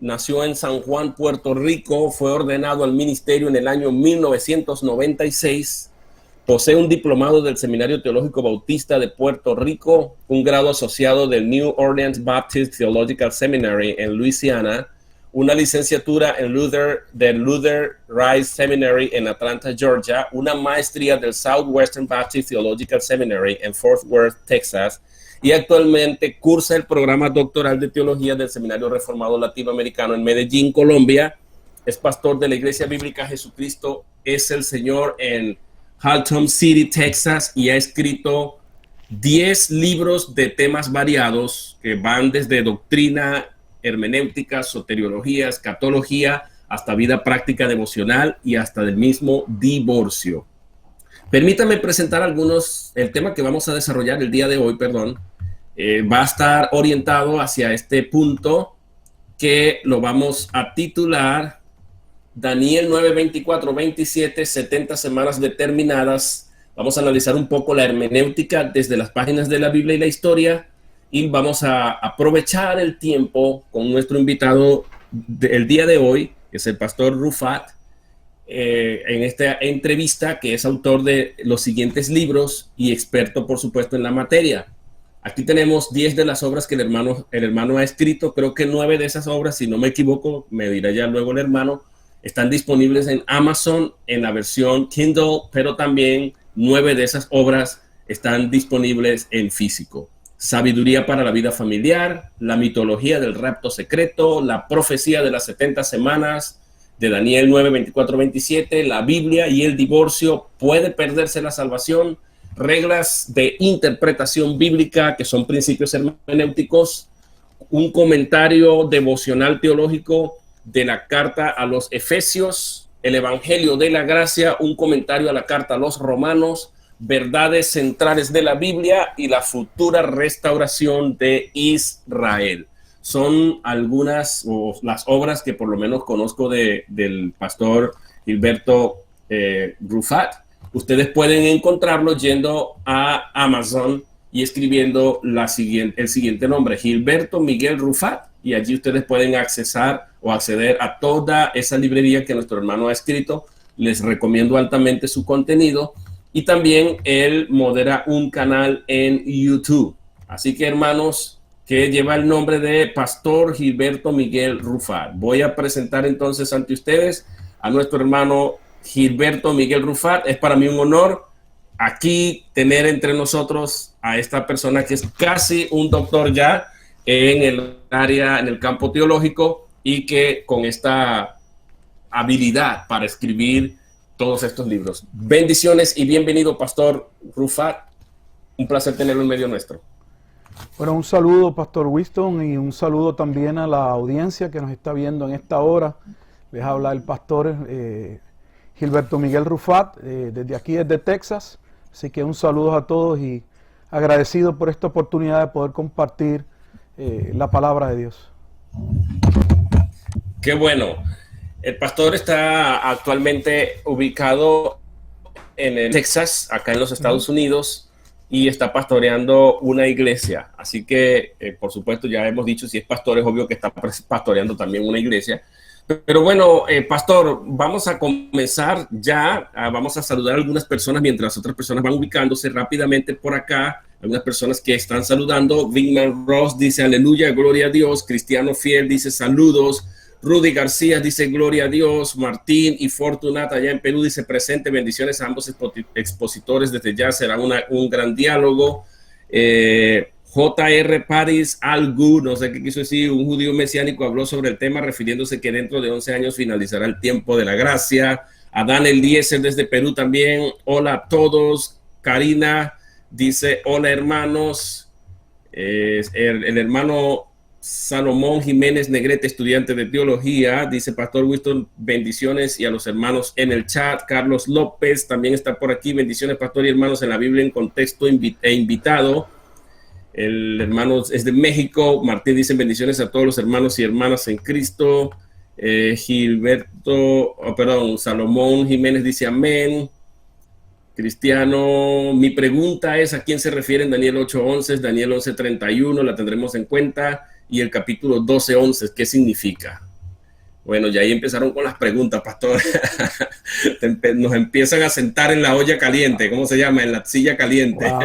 nació en San Juan, Puerto Rico, fue ordenado al ministerio en el año 1996, posee un diplomado del Seminario Teológico Bautista de Puerto Rico, un grado asociado del New Orleans Baptist Theological Seminary en Luisiana, una licenciatura en del Luther Rice Seminary en Atlanta, Georgia, una maestría del Southwestern Baptist Theological Seminary en Fort Worth, Texas, y actualmente cursa el programa doctoral de teología del Seminario Reformado Latinoamericano en Medellín, Colombia. Es pastor de la Iglesia Bíblica Jesucristo es el Señor en Haltom City, Texas, y ha escrito 10 libros de temas variados que van desde doctrina, hermenéutica, soteriología, escatología, hasta vida práctica devocional y hasta del mismo divorcio. Permítame presentar el tema que vamos a desarrollar el día de hoy, va a estar orientado hacia este punto que lo vamos a titular Daniel 9, 24, 27, 70 semanas determinadas. Vamos a analizar un poco la hermenéutica desde las páginas de la Biblia y la historia, y vamos a aprovechar el tiempo con nuestro invitado del día de hoy, que es el pastor Rufat, en esta entrevista, que es autor de los siguientes libros y experto, por supuesto, en la materia. Aquí tenemos 10 de las obras que el hermano ha escrito. Creo que 9 de esas obras, si no me equivoco, me dirá ya luego el hermano, están disponibles en Amazon en la versión Kindle, pero también 9 de esas obras están disponibles en físico. Sabiduría para la vida familiar, la mitología del rapto secreto, la profecía de las 70 semanas de Daniel 9, 24, 27, la Biblia y el divorcio, puede perderse la salvación, reglas de interpretación bíblica, que son principios hermenéuticos, un comentario devocional teológico de la carta a los Efesios, el Evangelio de la Gracia, un comentario a la carta a los Romanos, verdades centrales de la Biblia y la futura restauración de Israel. Son algunas las obras que por lo menos conozco del pastor Gilberto Rufat. Ustedes pueden encontrarlo yendo a Amazon y escribiendo el siguiente nombre, Gilberto Miguel Rufat, y allí ustedes pueden acceder a toda esa librería que nuestro hermano ha escrito. Les recomiendo altamente su contenido. Y también él modera un canal en YouTube. Así que, hermanos, que lleva el nombre de Pastor Gilberto Miguel Rufat. Voy a presentar entonces ante ustedes a nuestro hermano Gilberto Miguel Rufat. Es para mí un honor aquí tener entre nosotros a esta persona que es casi un doctor ya en el campo teológico, y que con esta habilidad para escribir todos estos libros. Bendiciones y bienvenido, Pastor Rufat. Un placer tenerlo en medio nuestro. Bueno, un saludo, Pastor Winston, y un saludo también a la audiencia que nos está viendo en esta hora. Les habla el pastor Gilberto Miguel Rufat, desde aquí, desde Texas. Así que un saludo a todos y agradecido por esta oportunidad de poder compartir la palabra de Dios. Qué bueno. El pastor está actualmente ubicado en Texas, acá en los Estados Unidos, y está pastoreando una iglesia. Así que, por supuesto, ya hemos dicho, si es pastor, es obvio que está pastoreando también una iglesia. Pero bueno, pastor, vamos a comenzar ya. Vamos a saludar a algunas personas mientras otras personas van ubicándose rápidamente por acá. Algunas personas que están saludando. Vigman Ross dice aleluya, gloria a Dios. Cristiano Fiel dice saludos. Rudy García dice gloria a Dios. Martín y Fortunata allá en Perú dice presente, bendiciones a ambos expositores, desde ya será un gran diálogo. J.R. Paris Al-Gu, no sé qué quiso decir, un judío mesiánico, habló sobre el tema refiriéndose que dentro de 11 años finalizará el tiempo de la gracia. Adán Eliezer desde Perú también, hola a todos. Karina dice hola hermanos. El hermano Salomón Jiménez Negrete, estudiante de teología, dice Pastor Winston, bendiciones, y a los hermanos en el chat. Carlos López también está por aquí, bendiciones pastor y hermanos en la Biblia en contexto e invitado. El hermano es de México. Martín dice bendiciones a todos los hermanos y hermanas en Cristo. Salomón Jiménez dice amén. Cristiano, mi pregunta es, ¿a quién se refiere en Daniel 8:11? Daniel 11:31, la tendremos en cuenta. Y el capítulo 12:11, ¿qué significa? Bueno, ya ahí empezaron con las preguntas, pastor. Nos empiezan a sentar en la olla caliente, ¿cómo se llama? En la silla caliente. Wow.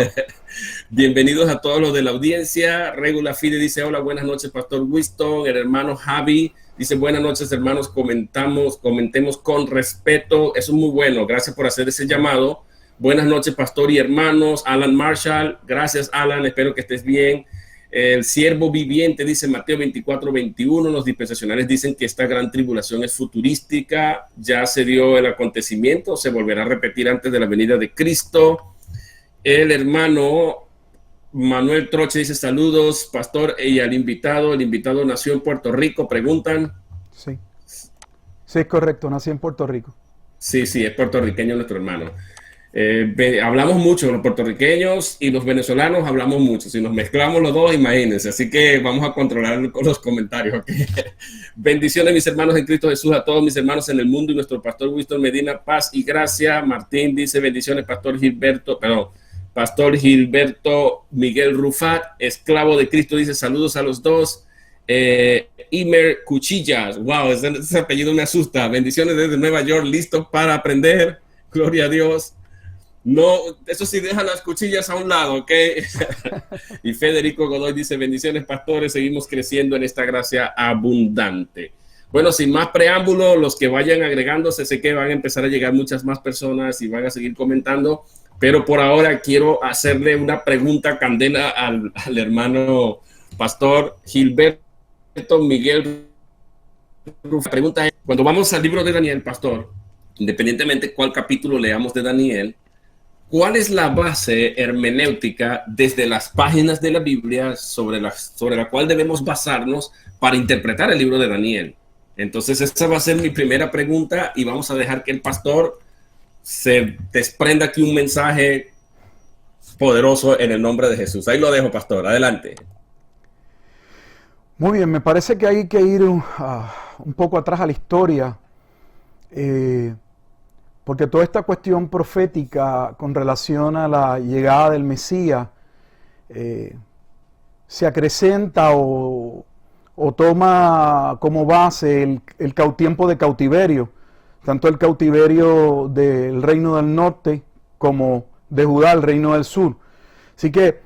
Bienvenidos a todos los de la audiencia. Regula Fide dice, hola, buenas noches, pastor Winston. El hermano Javi dice, buenas noches, hermanos, comentemos con respeto. Eso es muy bueno, gracias por hacer ese llamado. Buenas noches, pastor y hermanos. Alan Marshall, gracias, Alan, espero que estés bien. El siervo viviente dice Mateo 24:21, los dispensacionales dicen que esta gran tribulación es futurística, ya se dio el acontecimiento, se volverá a repetir antes de la venida de Cristo. El hermano Manuel Troche dice saludos, pastor, y al invitado. El invitado nació en Puerto Rico, preguntan. Sí, sí, es correcto, nací en Puerto Rico. Sí, es puertorriqueño nuestro hermano. Hablamos mucho, los puertorriqueños y los venezolanos hablamos mucho. Si nos mezclamos los dos, imagínense. Así que vamos a controlar los comentarios. ¿Okay? Bendiciones, mis hermanos en Cristo Jesús, a todos mis hermanos en el mundo y nuestro pastor Winston Medina, paz y gracia. Martín dice bendiciones, pastor Gilberto Miguel Rufat, esclavo de Cristo, dice saludos a los dos. Imer Cuchillas, wow, ese apellido me asusta. Bendiciones desde Nueva York, listos para aprender. Gloria a Dios. No, eso sí, deja las cuchillas a un lado, ¿ok? Y Federico Godoy dice, bendiciones, pastores, seguimos creciendo en esta gracia abundante. Bueno, sin más preámbulo, los que vayan agregándose, sé que van a empezar a llegar muchas más personas y van a seguir comentando, pero por ahora quiero hacerle una pregunta candela al hermano pastor Gilberto Miguel. La pregunta es, cuando vamos al libro de Daniel, pastor, independientemente cuál capítulo leamos de Daniel, ¿cuál es la base hermenéutica desde las páginas de la Biblia sobre la cual debemos basarnos para interpretar el libro de Daniel? Entonces esa va a ser mi primera pregunta y vamos a dejar que el pastor se desprenda aquí un mensaje poderoso en el nombre de Jesús. Ahí lo dejo, pastor. Adelante. Muy bien, me parece que hay que ir un poco atrás a la historia, porque toda esta cuestión profética con relación a la llegada del Mesías se acrecenta o toma como base el tiempo de cautiverio, tanto el cautiverio del reino del norte como de Judá, el reino del sur. Así que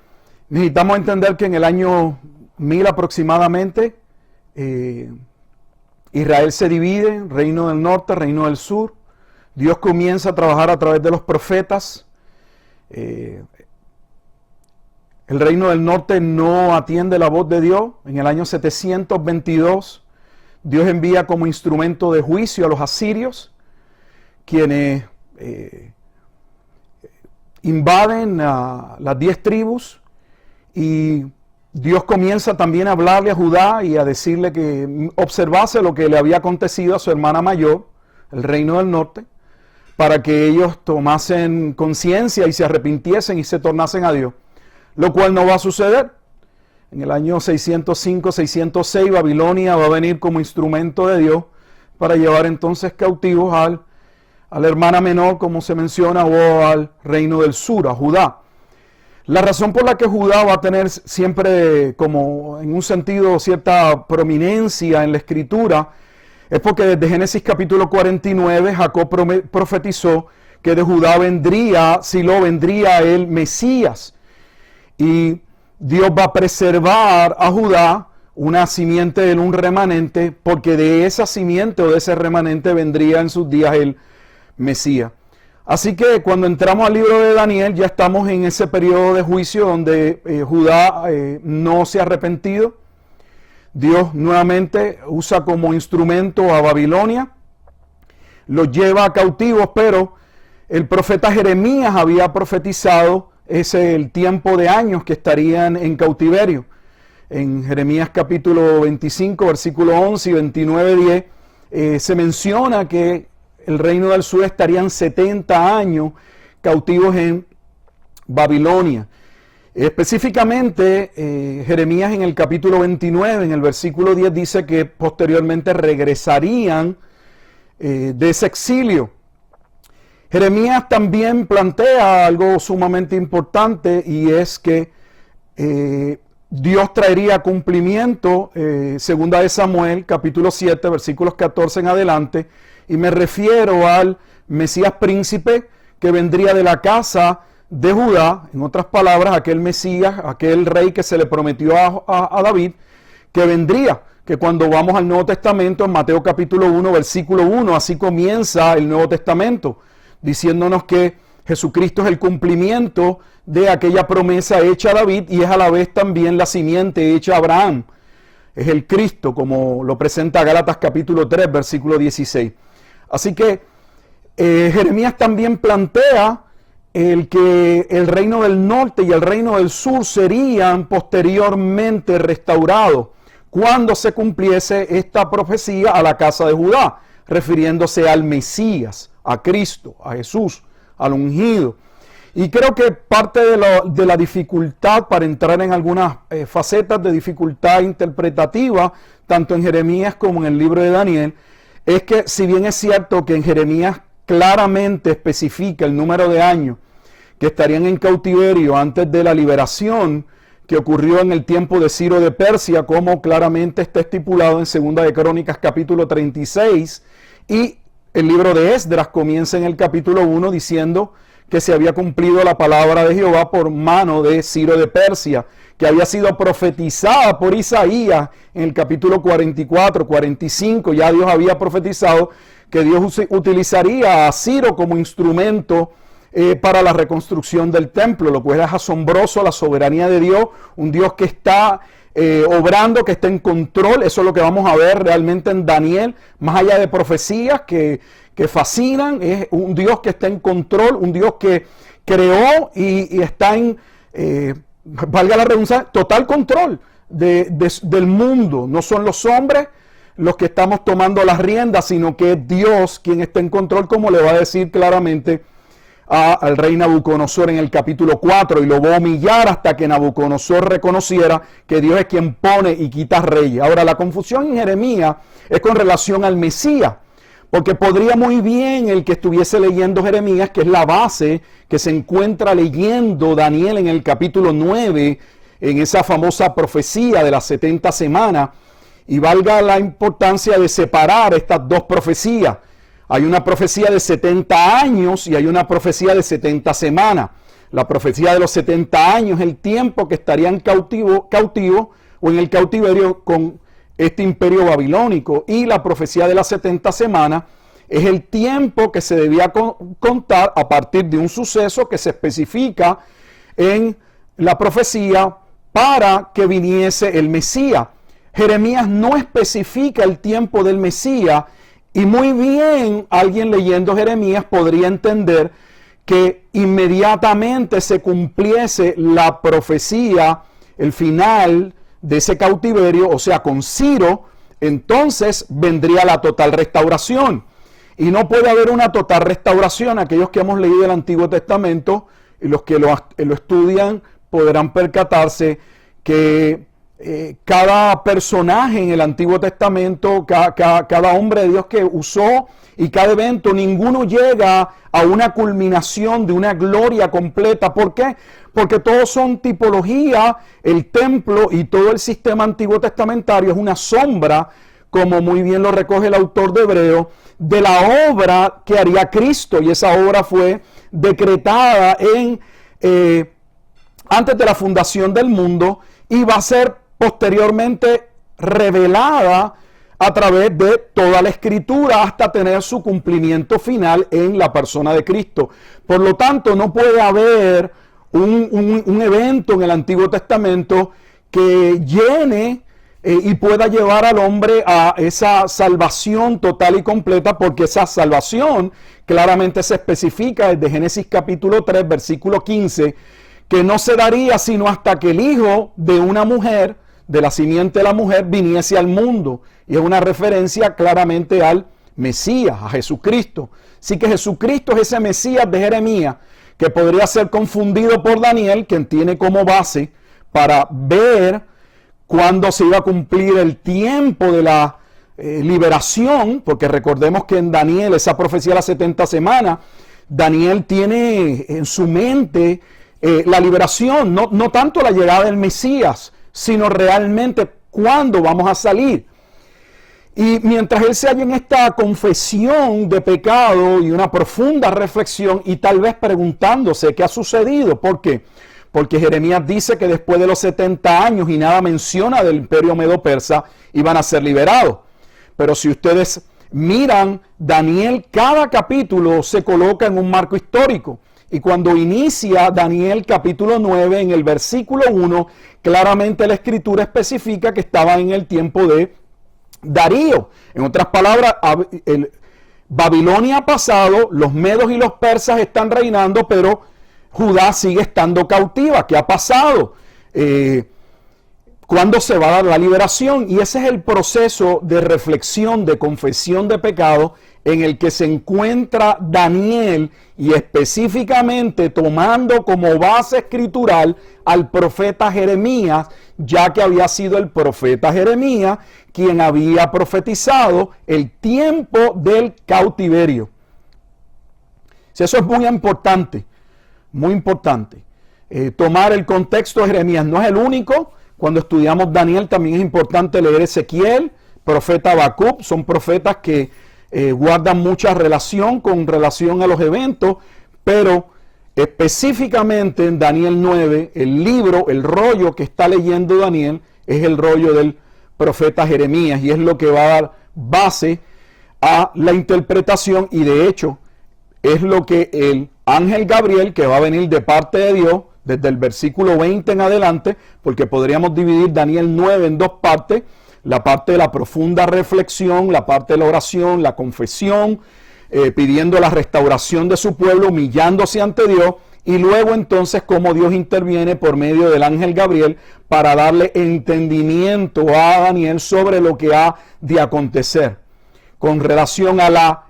necesitamos entender que en el año 1000 aproximadamente, Israel se divide, reino del norte, reino del sur. Dios comienza a trabajar a través de los profetas. El reino del norte no atiende la voz de Dios. En el año 722, Dios envía como instrumento de juicio a los asirios, quienes invaden las 10 tribus, y Dios comienza también a hablarle a Judá y a decirle que observase lo que le había acontecido a su hermana mayor, el reino del norte, para que ellos tomasen conciencia y se arrepintiesen y se tornasen a Dios, lo cual no va a suceder. En el año 605-606 Babilonia va a venir como instrumento de Dios para llevar entonces cautivos a la hermana menor, como se menciona, o al reino del sur, a Judá. La razón por la que Judá va a tener siempre, como en un sentido, cierta prominencia en la Escritura, es porque desde Génesis capítulo 49 Jacob profetizó que de Judá vendría el Mesías. Y Dios va a preservar a Judá una simiente, un remanente, porque de esa simiente o de ese remanente vendría en sus días el Mesías. Así que cuando entramos al libro de Daniel ya estamos en ese periodo de juicio donde Judá no se ha arrepentido. Dios nuevamente usa como instrumento a Babilonia, los lleva a cautivos, pero el profeta Jeremías había profetizado el tiempo de años que estarían en cautiverio. En Jeremías capítulo 25, versículo 11 y 29, 10, se menciona que el reino del sur estarían 70 años cautivos en Babilonia. Específicamente, Jeremías en el capítulo 29, en el versículo 10, dice que posteriormente regresarían de ese exilio. Jeremías también plantea algo sumamente importante, y es que Dios traería cumplimiento, segunda de Samuel, capítulo 7, versículos 14 en adelante, y me refiero al Mesías príncipe que vendría de la casa de Judá, en otras palabras, aquel Mesías, aquel rey que se le prometió a David, que vendría, que cuando vamos al Nuevo Testamento, en Mateo capítulo 1, versículo 1, así comienza el Nuevo Testamento, diciéndonos que Jesucristo es el cumplimiento de aquella promesa hecha a David y es a la vez también la simiente hecha a Abraham. Es el Cristo, como lo presenta Gálatas capítulo 3, versículo 16. Así que Jeremías también plantea el que el reino del norte y el reino del sur serían posteriormente restaurados cuando se cumpliese esta profecía a la casa de Judá, refiriéndose al Mesías, a Cristo, a Jesús, al ungido. Y creo que parte de la dificultad, para entrar en algunas facetas de dificultad interpretativa, tanto en Jeremías como en el libro de Daniel, es que si bien es cierto que en Jeremías claramente especifica el número de años que estarían en cautiverio antes de la liberación que ocurrió en el tiempo de Ciro de Persia, como claramente está estipulado en Segunda de Crónicas capítulo 36, y el libro de Esdras comienza en el capítulo 1 diciendo que se había cumplido la palabra de Jehová por mano de Ciro de Persia, que había sido profetizada por Isaías en el capítulo 44, 45, ya Dios había profetizado que Dios utilizaría a Ciro como instrumento para la reconstrucción del templo, lo cual es asombroso, la soberanía de Dios, un Dios que está obrando, que está en control. Eso es lo que vamos a ver realmente en Daniel, más allá de profecías que fascinan. Es un Dios que está en control, un Dios que creó y está en, valga la redundancia, total control del mundo. No son los hombres los que estamos tomando las riendas, sino que es Dios quien está en control, como le va a decir claramente al rey Nabucodonosor en el capítulo 4, y lo va a humillar hasta que Nabucodonosor reconociera que Dios es quien pone y quita reyes. Ahora, la confusión en Jeremías es con relación al Mesías, porque podría muy bien el que estuviese leyendo Jeremías, que es la base que se encuentra leyendo Daniel en el capítulo 9, en esa famosa profecía de las 70 semanas, y valga la importancia de separar estas dos profecías. Hay una profecía de 70 años y hay una profecía de 70 semanas. La profecía de los 70 años es el tiempo que estarían cautivo o en el cautiverio con este imperio babilónico. Y la profecía de las 70 semanas es el tiempo que se debía contar a partir de un suceso que se especifica en la profecía para que viniese el Mesías. Jeremías no especifica el tiempo del Mesías. Y muy bien, alguien leyendo Jeremías podría entender que inmediatamente se cumpliese la profecía, el final de ese cautiverio, o sea, con Ciro, entonces vendría la total restauración. Y no puede haber una total restauración. Aquellos que hemos leído el Antiguo Testamento y los que lo estudian podrán percatarse que cada personaje en el Antiguo Testamento, cada hombre de Dios que usó y cada evento, ninguno llega a una culminación de una gloria completa. ¿Por qué? Porque todos son tipología. El templo y todo el sistema antiguo testamentario es una sombra, como muy bien lo recoge el autor de Hebreo, de la obra que haría Cristo, y esa obra fue decretada antes de la fundación del mundo y va a ser posteriormente revelada a través de toda la Escritura hasta tener su cumplimiento final en la persona de Cristo. Por lo tanto, no puede haber un evento en el Antiguo Testamento que llene y pueda llevar al hombre a esa salvación total y completa, porque esa salvación claramente se especifica desde Génesis capítulo 3, versículo 15, que no se daría sino hasta que el hijo de una mujer, de la simiente de la mujer, viniese al mundo. Y es una referencia claramente al Mesías, a Jesucristo. Así que Jesucristo es ese Mesías de Jeremías, que podría ser confundido por Daniel, quien tiene como base para ver cuándo se iba a cumplir el tiempo de la liberación, porque recordemos que en Daniel, esa profecía de las 70 semanas, Daniel tiene en su mente la liberación, no tanto la llegada del Mesías, sino realmente cuándo vamos a salir. Y mientras él se halla en esta confesión de pecado y una profunda reflexión y tal vez preguntándose qué ha sucedido, ¿por qué? Porque Jeremías dice que después de los 70 años y nada menciona del imperio medo-persa, iban a ser liberados. Pero si ustedes miran Daniel, cada capítulo se coloca en un marco histórico. Y cuando inicia Daniel capítulo 9, en el versículo 1, claramente la escritura especifica que estaba en el tiempo de Darío. En otras palabras, Babilonia ha pasado, los medos y los persas están reinando, pero Judá sigue estando cautiva. ¿Qué ha pasado? ¿Cuándo se va a dar la liberación? Y ese es el proceso de reflexión, de confesión de pecado en el que se encuentra Daniel, y específicamente tomando como base escritural al profeta Jeremías, ya que había sido el profeta Jeremías quien había profetizado el tiempo del cautiverio. Eso es muy importante, muy importante. Tomar el contexto de Jeremías no es el único. Cuando estudiamos Daniel también es importante leer Ezequiel, profeta Habacuc, son profetas que guardan mucha relación a los eventos, pero específicamente en Daniel 9, el libro, el rollo que está leyendo Daniel es el rollo del profeta Jeremías, y es lo que va a dar base a la interpretación, y de hecho es lo que el ángel Gabriel, que va a venir de parte de Dios, desde el versículo 20 en adelante, porque podríamos dividir Daniel 9 en dos partes: la parte de la profunda reflexión, la parte de la oración, la confesión, pidiendo la restauración de su pueblo, humillándose ante Dios, y luego entonces cómo Dios interviene por medio del ángel Gabriel para darle entendimiento a Daniel sobre lo que ha de acontecer con relación a la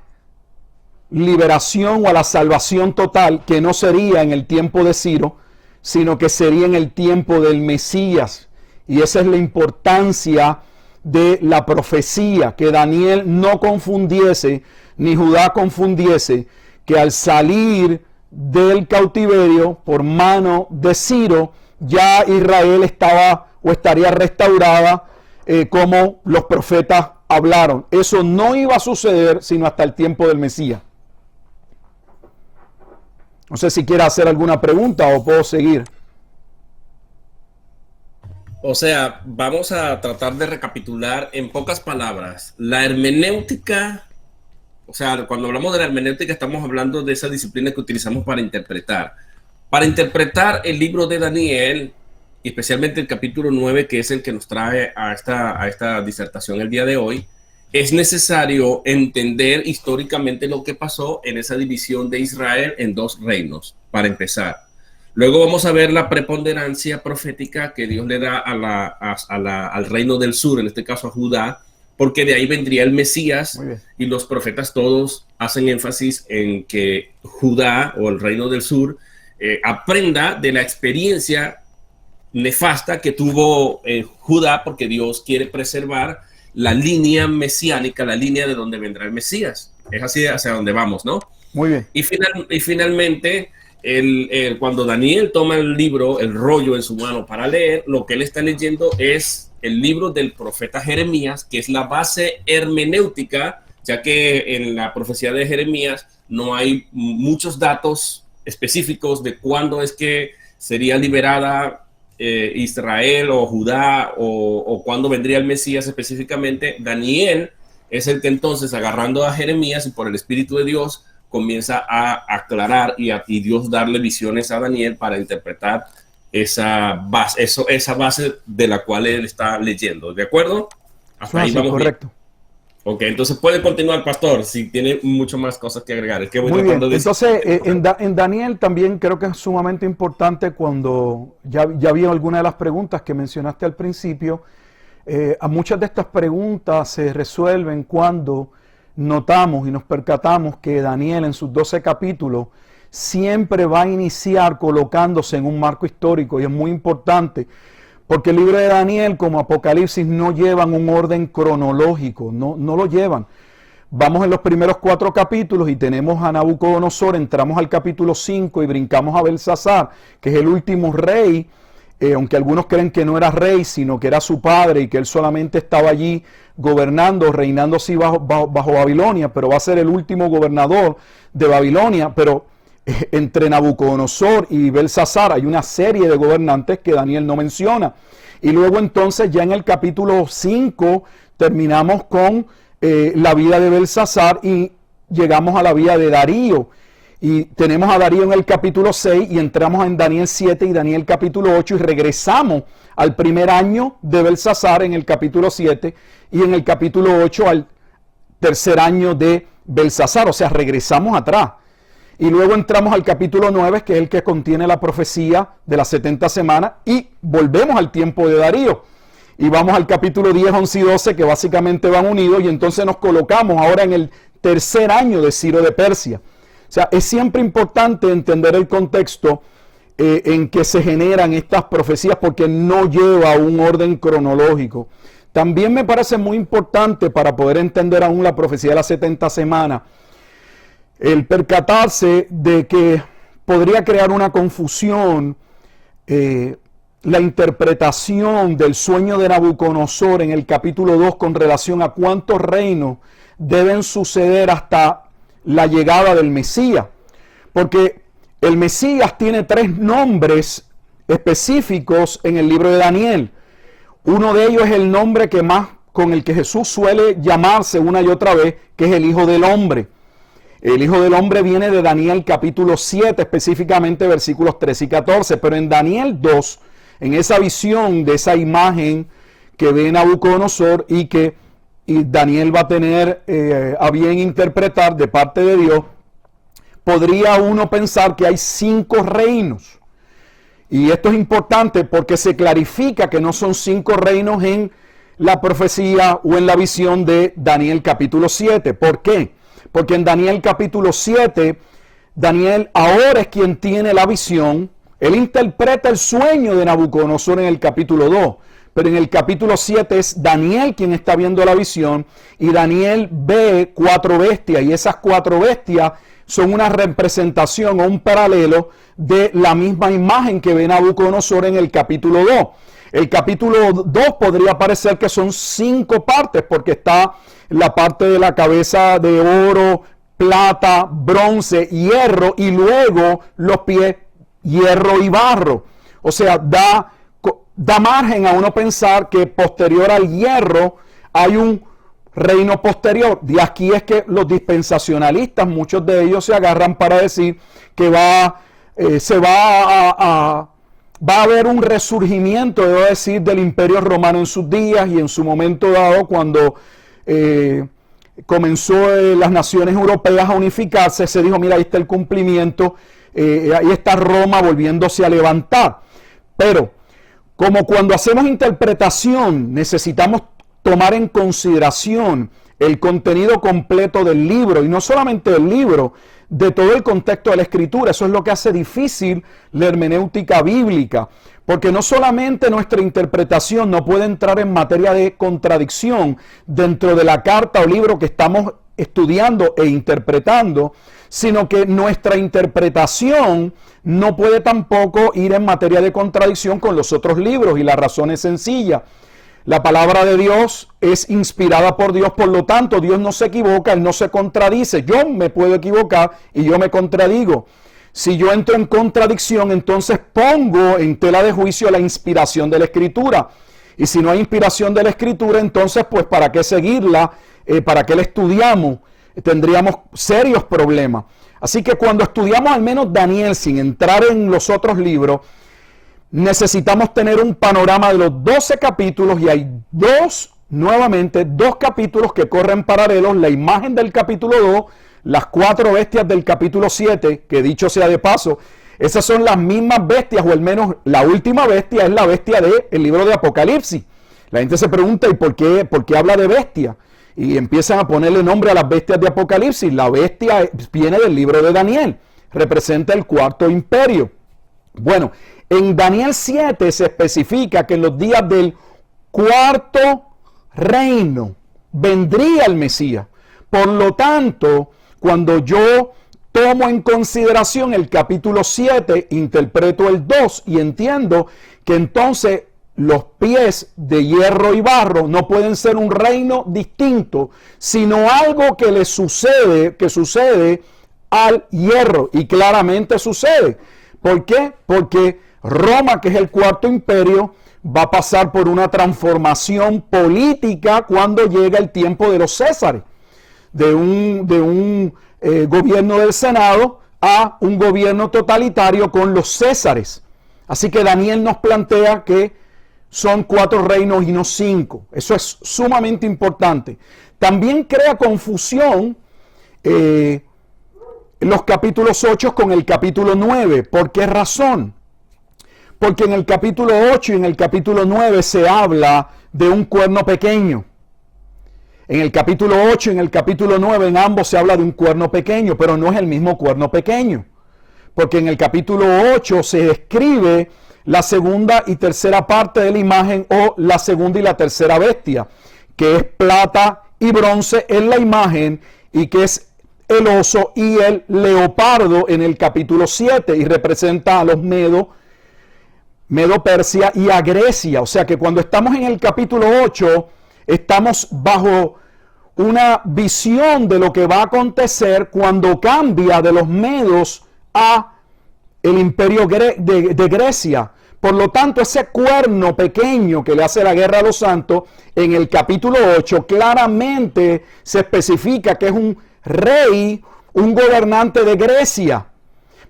liberación o a la salvación total, que no sería en el tiempo de Ciro, sino que sería en el tiempo del Mesías. Y esa es la importancia de la profecía, que Daniel no confundiese, ni Judá confundiese, que al salir del cautiverio por mano de Ciro, ya Israel estaba o estaría restaurada, como los profetas hablaron. Eso no iba a suceder sino hasta el tiempo del Mesías. No sé si quiere hacer alguna pregunta o puedo seguir. O sea, vamos a tratar de recapitular en pocas palabras. La hermenéutica, o sea, cuando hablamos de la hermenéutica estamos hablando de esa disciplina que utilizamos para interpretar. Para interpretar el libro de Daniel, y especialmente el capítulo 9, que es el que nos trae a esta disertación el día de hoy, es necesario entender históricamente lo que pasó en esa división de Israel en dos reinos, para empezar. Luego vamos a ver la preponderancia profética que Dios le da al reino del sur, en este caso a Judá, porque de ahí vendría el Mesías, y los profetas todos hacen énfasis en que Judá o el reino del sur aprenda de la experiencia nefasta que tuvo Judá, porque Dios quiere preservar la línea mesiánica, la línea de donde vendrá el Mesías. Es así hacia donde vamos, ¿no? Muy bien. Y finalmente, cuando Daniel toma el libro, el rollo en su mano para leer, lo que él está leyendo es el libro del profeta Jeremías, que es la base hermenéutica, ya que en la profecía de Jeremías no hay muchos datos específicos de cuándo es que sería liberada Israel o Judá, o cuándo vendría el Mesías específicamente. Daniel es el que entonces, agarrando a Jeremías y por el Espíritu de Dios, comienza a aclarar y Dios darle visiones a Daniel para interpretar esa base de la cual él está leyendo. ¿De acuerdo? Hasta ahí vamos. Correcto. Bien. Ok, entonces puede continuar, pastor, si tiene mucho más cosas que agregar. Es que voy muy bien. De entonces, en Daniel también creo que es sumamente importante, cuando ya vi algunas de las preguntas que mencionaste al principio. A muchas de estas preguntas se resuelven cuando notamos y nos percatamos que Daniel en sus 12 capítulos siempre va a iniciar colocándose en un marco histórico, y es muy importante porque el libro de Daniel como Apocalipsis no llevan un orden cronológico, no lo llevan. Vamos en los primeros 4 capítulos y tenemos a Nabucodonosor, entramos al capítulo 5 y brincamos a Belsasar, que es el último rey aunque algunos creen que no era rey, sino que era su padre y que él solamente estaba allí gobernando, reinando así bajo Babilonia, pero va a ser el último gobernador de Babilonia. Pero entre Nabucodonosor y Belsasar hay una serie de gobernantes que Daniel no menciona. Y luego entonces ya en el capítulo 5 terminamos con la vida de Belsasar y llegamos a la vida de Darío. Y tenemos a Darío en el capítulo 6 y entramos en Daniel 7 y Daniel capítulo 8 y regresamos al primer año de Belsasar en el capítulo 7 y en el capítulo 8 al tercer año de Belsasar, o sea, regresamos atrás. Y luego entramos al capítulo 9, que es el que contiene la profecía de las 70 semanas, y volvemos al tiempo de Darío. Y vamos al capítulo 10, 11 y 12, que básicamente van unidos, y entonces nos colocamos ahora en el tercer año de Ciro de Persia. O sea, es siempre importante entender el contexto en que se generan estas profecías, porque no lleva un orden cronológico. También me parece muy importante para poder entender aún la profecía de las 70 semanas, el percatarse de que podría crear una confusión la interpretación del sueño de Nabucodonosor en el capítulo 2 con relación a cuántos reinos deben suceder hasta la llegada del Mesías. Porque el Mesías tiene 3 nombres específicos en el libro de Daniel. Uno de ellos es el nombre que más con el que Jesús suele llamarse una y otra vez, que es el Hijo del Hombre. El Hijo del Hombre viene de Daniel capítulo 7, específicamente versículos 13 y 14, pero en Daniel 2, en esa visión de esa imagen que ve Nabucodonosor y que Daniel va a tener a bien interpretar de parte de Dios, podría uno pensar que hay 5 reinos. Y esto es importante porque se clarifica que no son 5 reinos en la profecía o en la visión de Daniel capítulo 7. ¿Por qué? Porque en Daniel capítulo 7, Daniel ahora es quien tiene la visión. Él interpreta el sueño de Nabucodonosor en el capítulo 2. Pero en el capítulo 7 es Daniel quien está viendo la visión. Y Daniel ve 4 bestias. Y esas 4 bestias son una representación o un paralelo de la misma imagen que ve Nabucodonosor en el capítulo 2. El capítulo 2 podría parecer que son 5 partes, porque está la parte de la cabeza de oro, plata, bronce, hierro, y luego los pies, hierro y barro. O sea, da margen a uno pensar que posterior al hierro hay un reino posterior. De aquí es que los dispensacionalistas, muchos de ellos se agarran para decir que va a haber un resurgimiento, debo decir, del Imperio Romano en sus días, y en su momento dado, cuando comenzó las naciones europeas a unificarse, se dijo, mira, ahí está el cumplimiento, ahí está Roma volviéndose a levantar. Pero, como cuando hacemos interpretación, necesitamos tomar en consideración el contenido completo del libro, y no solamente del libro, de todo el contexto de la Escritura. Eso es lo que hace difícil la hermenéutica bíblica, porque no solamente nuestra interpretación no puede entrar en materia de contradicción dentro de la carta o libro que estamos estudiando e interpretando, sino que nuestra interpretación no puede tampoco ir en materia de contradicción con los otros libros, y la razón es sencilla. La palabra de Dios es inspirada por Dios, por lo tanto Dios no se equivoca, Él no se contradice. Yo me puedo equivocar y yo me contradigo. Si yo entro en contradicción, entonces pongo en tela de juicio la inspiración de la Escritura. Y si no hay inspiración de la Escritura, entonces pues ¿para qué seguirla? ¿Para qué la estudiamos? Tendríamos serios problemas. Así que cuando estudiamos al menos Daniel, sin entrar en los otros libros, necesitamos tener un panorama de los 12 capítulos, y hay nuevamente dos capítulos que corren paralelos: la imagen del capítulo 2, las 4 bestias del capítulo 7, que dicho sea de paso, esas son las mismas bestias, o al menos la última bestia es la bestia del libro de Apocalipsis. La gente se pregunta, ¿y por qué habla de bestia? Y empiezan a ponerle nombre a las bestias de Apocalipsis. La bestia viene del libro de Daniel, representa el 4º imperio. Bueno, en Daniel 7 se especifica que en los días del 4º reino vendría el Mesías. Por lo tanto, cuando yo tomo en consideración el capítulo 7, interpreto el 2 y entiendo que entonces los pies de hierro y barro no pueden ser un reino distinto, sino algo que le sucede, que sucede al hierro, y claramente sucede. ¿Por qué? Porque Roma, que es el cuarto imperio, va a pasar por una transformación política cuando llega el tiempo de los Césares, de un gobierno del Senado a un gobierno totalitario con los Césares. Así que Daniel nos plantea que son 4 reinos y no 5. Eso es sumamente importante. También crea confusión los capítulos 8 con el capítulo 9. ¿Por qué razón? Porque en el capítulo 8 y en el capítulo 9 se habla de un cuerno pequeño. En el capítulo 8 y en el capítulo 9 en ambos se habla de un cuerno pequeño, pero no es el mismo cuerno pequeño. Porque en el capítulo 8 se describe la segunda y tercera parte de la imagen, o la segunda y la tercera bestia, que es plata y bronce en la imagen, y que es el oso y el leopardo en el capítulo 7, y representa a los Medo-Persia y a Grecia. O sea que cuando estamos en el capítulo 8, estamos bajo una visión de lo que va a acontecer cuando cambia de los medos a el imperio de Grecia. Por lo tanto, ese cuerno pequeño que le hace la guerra a los santos, en el capítulo 8 claramente se especifica que es un rey, un gobernante de Grecia.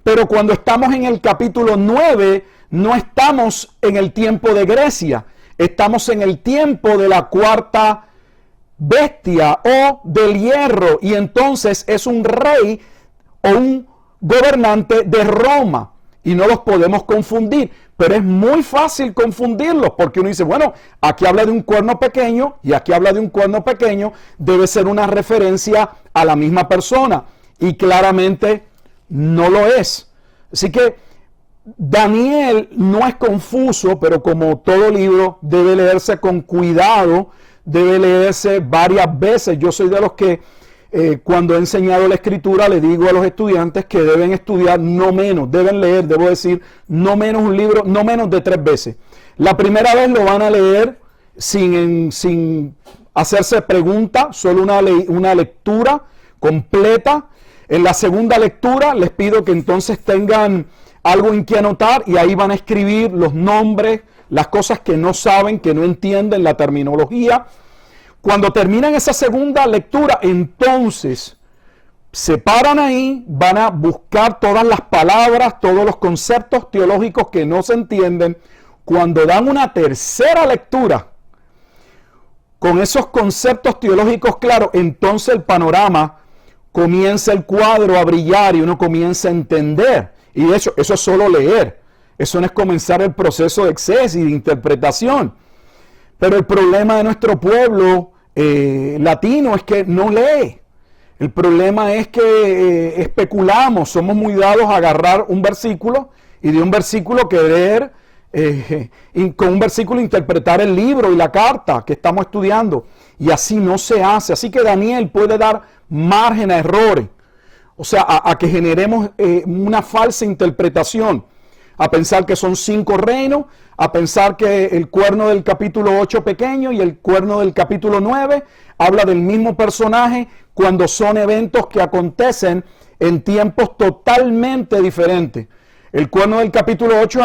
Pero cuando estamos en el capítulo 9, no estamos en el tiempo de Grecia, estamos en el tiempo de la cuarta bestia o del hierro, y entonces es un rey o un gobernante de Roma, y no los podemos confundir. Pero es muy fácil confundirlos, porque uno dice, bueno, aquí habla de un cuerno pequeño y aquí habla de un cuerno pequeño, debe ser una referencia a la misma persona, y claramente no lo es. Así que Daniel no es confuso, pero como todo libro debe leerse con cuidado, debe leerse varias veces. Yo soy de los que cuando he enseñado la escritura le digo a los estudiantes que deben estudiar no menos, deben leer, debo decir, no menos un libro, no menos de 3 veces. La primera vez lo van a leer sin hacerse preguntas, solo una lectura completa. En la segunda lectura les pido que entonces tengan algo en que anotar, y ahí van a escribir los nombres, las cosas que no saben, que no entienden, la terminología. Cuando terminan esa segunda lectura, entonces se paran ahí, van a buscar todas las palabras, todos los conceptos teológicos que no se entienden. Cuando dan una tercera lectura con esos conceptos teológicos claros, entonces el panorama comienza, el cuadro a brillar, y uno comienza a entender. Y de hecho, eso es solo leer. Eso no es comenzar el proceso de exégesis y de interpretación. Pero el problema de nuestro pueblo latino es que no lee. El problema es que especulamos, somos muy dados a agarrar un versículo y de un versículo querer, con un versículo interpretar el libro y la carta que estamos estudiando. Y así no se hace. Así que Daniel puede dar margen a errores. O sea, a que generemos una falsa interpretación, a pensar que son 5 reinos, a pensar que el cuerno del capítulo 8 pequeño y el cuerno del capítulo 9 habla del mismo personaje, cuando son eventos que acontecen en tiempos totalmente diferentes. El cuerno del capítulo 8,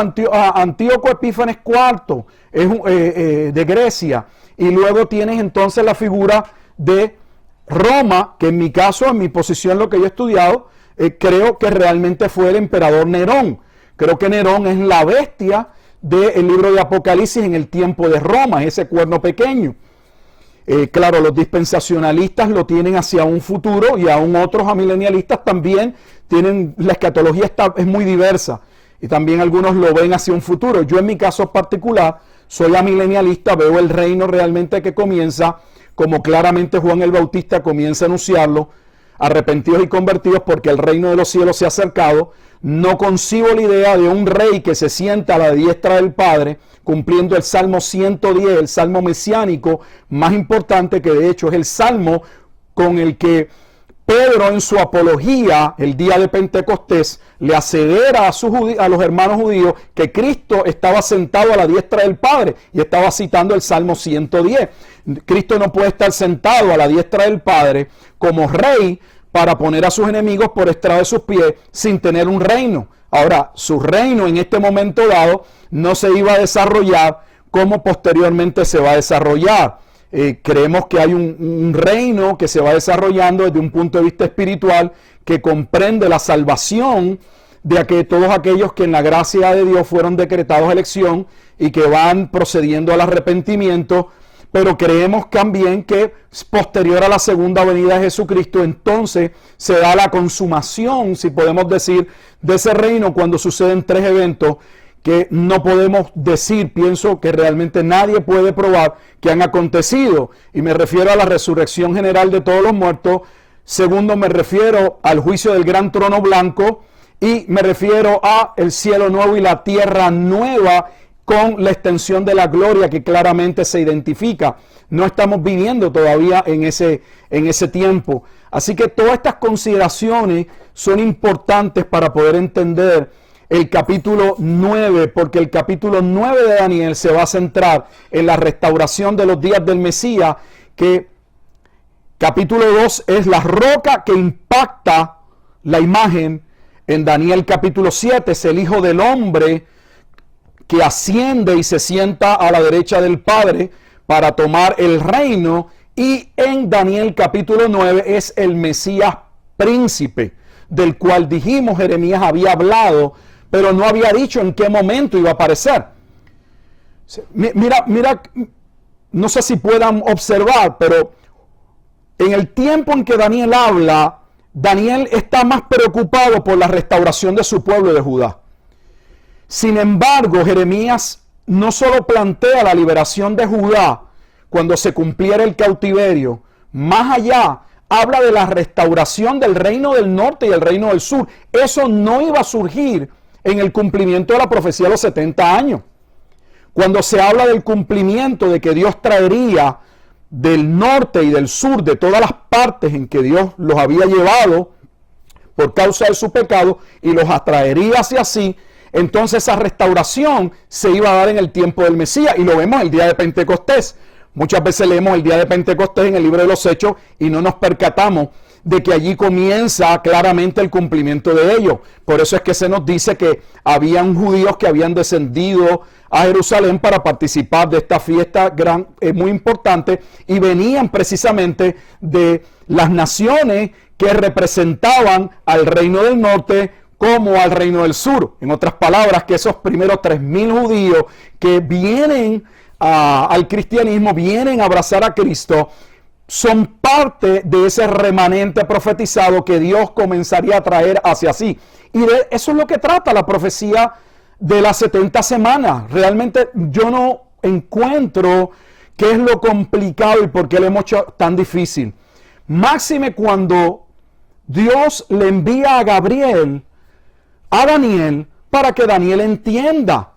Antíoco Epífanes IV, es de Grecia, y luego tienes entonces la figura de Roma, que en mi caso, en mi posición, lo que yo he estudiado, creo que realmente fue el emperador Nerón. Creo que Nerón es la bestia del libro de Apocalipsis en el tiempo de Roma, ese cuerno pequeño. Claro, los dispensacionalistas lo tienen hacia un futuro, y aún otros amilenialistas también tienen, la escatología es muy diversa, y también algunos lo ven hacia un futuro. Yo en mi caso particular soy amilenialista, veo el reino realmente que comienza, como claramente Juan el Bautista comienza a anunciarlo, arrepentidos y convertidos porque el reino de los cielos se ha acercado. No concibo la idea de un rey que se sienta a la diestra del Padre, cumpliendo el Salmo 110, el Salmo mesiánico más importante, que de hecho es el Salmo con el que Pedro en su apología el día de Pentecostés le asevera a los hermanos judíos que Cristo estaba sentado a la diestra del Padre, y estaba citando el Salmo 110. Cristo no puede estar sentado a la diestra del Padre como rey para poner a sus enemigos por estrado de sus pies sin tener un reino. Ahora, su reino en este momento dado no se iba a desarrollar como posteriormente se va a desarrollar. Creemos que hay un reino que se va desarrollando desde un punto de vista espiritual que comprende la salvación de todos aquellos que en la gracia de Dios fueron decretados elección y que van procediendo al arrepentimiento, pero creemos también que posterior a la segunda venida de Jesucristo, entonces se da la consumación, si podemos decir, de ese reino cuando suceden tres eventos que no podemos decir, pienso que realmente nadie puede probar que han acontecido. Y me refiero a la resurrección general de todos los muertos. Segundo, me refiero al juicio del gran trono blanco. Y me refiero a el cielo nuevo y la tierra nueva con la extensión de la gloria que claramente se identifica. No estamos viviendo todavía en ese tiempo. Así que todas estas consideraciones son importantes para poder entender el capítulo 9, porque el capítulo 9 de Daniel se va a centrar en la restauración de los días del Mesías, que capítulo 2 es la roca que impacta la imagen. En Daniel capítulo 7 es el Hijo del Hombre que asciende y se sienta a la derecha del Padre para tomar el reino, y en Daniel capítulo 9 es el Mesías príncipe, del cual dijimos Jeremías había hablado, pero no había dicho en qué momento iba a aparecer. Mira, no sé si puedan observar, pero en el tiempo en que Daniel habla, Daniel está más preocupado por la restauración de su pueblo de Judá. Sin embargo, Jeremías no solo plantea la liberación de Judá cuando se cumpliera el cautiverio, más allá habla de la restauración del reino del norte y el reino del sur. Eso no iba a surgir en el cumplimiento de la profecía de los 70 años. Cuando se habla del cumplimiento de que Dios traería del norte y del sur, de todas las partes en que Dios los había llevado por causa de su pecado, y los atraería hacia sí, entonces esa restauración se iba a dar en el tiempo del Mesías, y lo vemos el día de Pentecostés. Muchas veces leemos el día de Pentecostés en el libro de los Hechos y no nos percatamos de que allí comienza claramente el cumplimiento de ello. Por eso es que se nos dice que habían judíos que habían descendido a Jerusalén para participar de esta fiesta muy importante, y venían precisamente de las naciones que representaban al reino del norte como al reino del sur. En otras palabras, que esos primeros 3,000 judíos que vienen al cristianismo, vienen a abrazar a Cristo, son parte de ese remanente profetizado que Dios comenzaría a traer hacia sí. Y de eso es lo que trata la profecía de las 70 semanas. Realmente yo no encuentro qué es lo complicado y por qué lo hemos hecho tan difícil. Máxime cuando Dios le envía a Gabriel a Daniel para que Daniel entienda.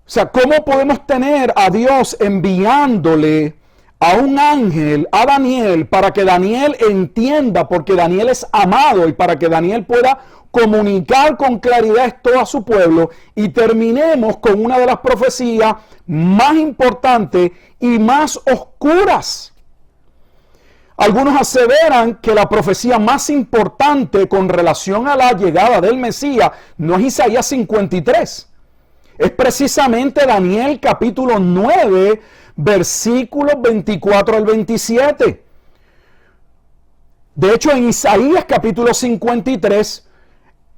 O sea, ¿cómo podemos tener a Dios enviándole a un ángel, a Daniel, para que Daniel entienda, porque Daniel es amado, y para que Daniel pueda comunicar con claridad esto a su pueblo? Y terminemos con una de las profecías más importantes y más oscuras. Algunos aseveran que la profecía más importante con relación a la llegada del Mesías no es Isaías 53. Es precisamente Daniel capítulo 9, versículos 24 al 27. De hecho, en Isaías capítulo 53,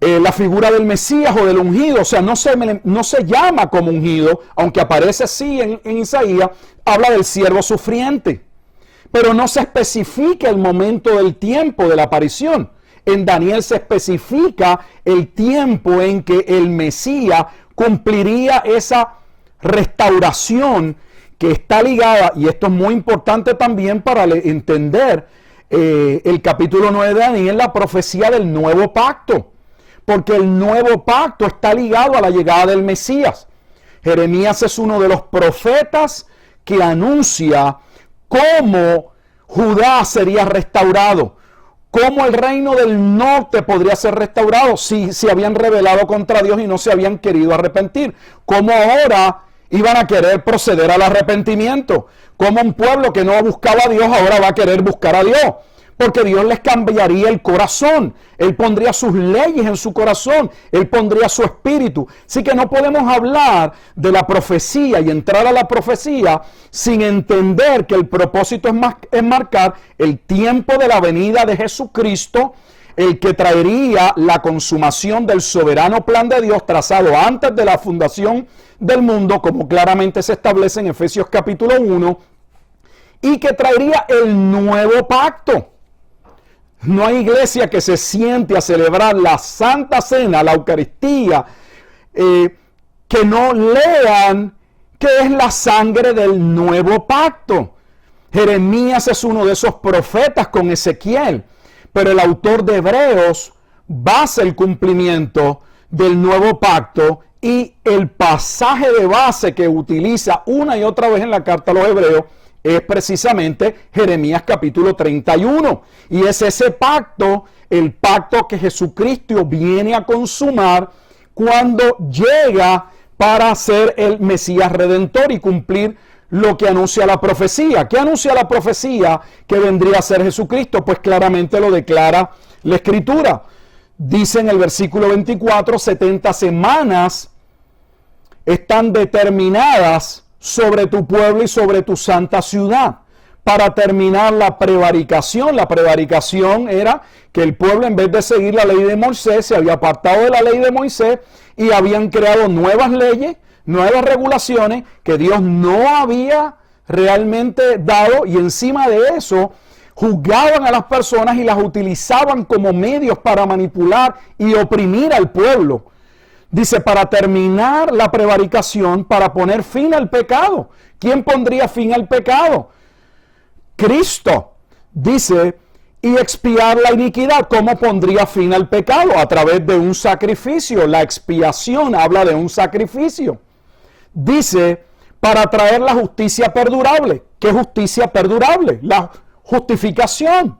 la figura del Mesías o del ungido, o sea, no se llama como ungido, aunque aparece así en Isaías, habla del siervo sufriente. Pero no se especifica el momento del tiempo de la aparición. En Daniel se especifica el tiempo en que el Mesías cumpliría esa restauración que está ligada, y esto es muy importante también para entender el capítulo 9 de Daniel, la profecía del nuevo pacto, porque el nuevo pacto está ligado a la llegada del Mesías. Jeremías es uno de los profetas que anuncia cómo Judá sería restaurado, ¿Cómo el reino del norte podría ser restaurado si se habían rebelado contra Dios y no se habían querido arrepentir? ¿Cómo ahora iban a querer proceder al arrepentimiento? ¿Cómo un pueblo que no buscaba a Dios ahora va a querer buscar a Dios? Porque Dios les cambiaría el corazón. Él pondría sus leyes en su corazón. Él pondría su espíritu. Así que no podemos hablar de la profecía y entrar a la profecía sin entender que el propósito es marcar el tiempo de la venida de Jesucristo, el que traería la consumación del soberano plan de Dios trazado antes de la fundación del mundo, como claramente se establece en Efesios capítulo 1, y que traería el nuevo pacto. No hay iglesia que se siente a celebrar la Santa Cena, la Eucaristía, que no lean que es la sangre del nuevo pacto. Jeremías es uno de esos profetas con Ezequiel, pero el autor de Hebreos basa el cumplimiento del nuevo pacto y el pasaje de base que utiliza una y otra vez en la carta a los Hebreos es precisamente Jeremías capítulo 31. Y es ese pacto, el pacto que Jesucristo viene a consumar cuando llega para ser el Mesías Redentor y cumplir lo que anuncia la profecía. ¿Qué anuncia la profecía que vendría a ser Jesucristo? Pues claramente lo declara la Escritura. Dice en el versículo 24, 70 semanas están determinadas sobre tu pueblo y sobre tu santa ciudad, para terminar la prevaricación. La prevaricación era que el pueblo, en vez de seguir la ley de Moisés, se había apartado de la ley de Moisés y habían creado nuevas leyes, nuevas regulaciones que Dios no había realmente dado, y encima de eso juzgaban a las personas y las utilizaban como medios para manipular y oprimir al pueblo. Dice, para terminar la prevaricación, para poner fin al pecado. ¿Quién pondría fin al pecado? Cristo. Dice, y expiar la iniquidad. ¿Cómo pondría fin al pecado? A través de un sacrificio. La expiación habla de un sacrificio. Dice, para traer la justicia perdurable. ¿Qué justicia perdurable? La justificación.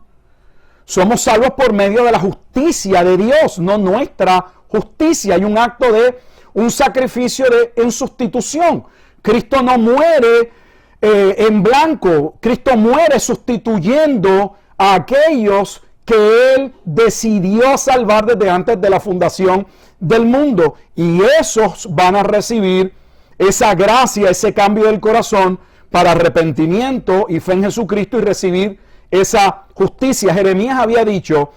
Somos salvos por medio de la justicia de Dios, no nuestra justicia. Hay un acto de un sacrificio en sustitución. Cristo no muere en blanco. Cristo muere sustituyendo a aquellos que Él decidió salvar desde antes de la fundación del mundo. Y esos van a recibir esa gracia, ese cambio del corazón para arrepentimiento y fe en Jesucristo y recibir esa justicia. Jeremías había dicho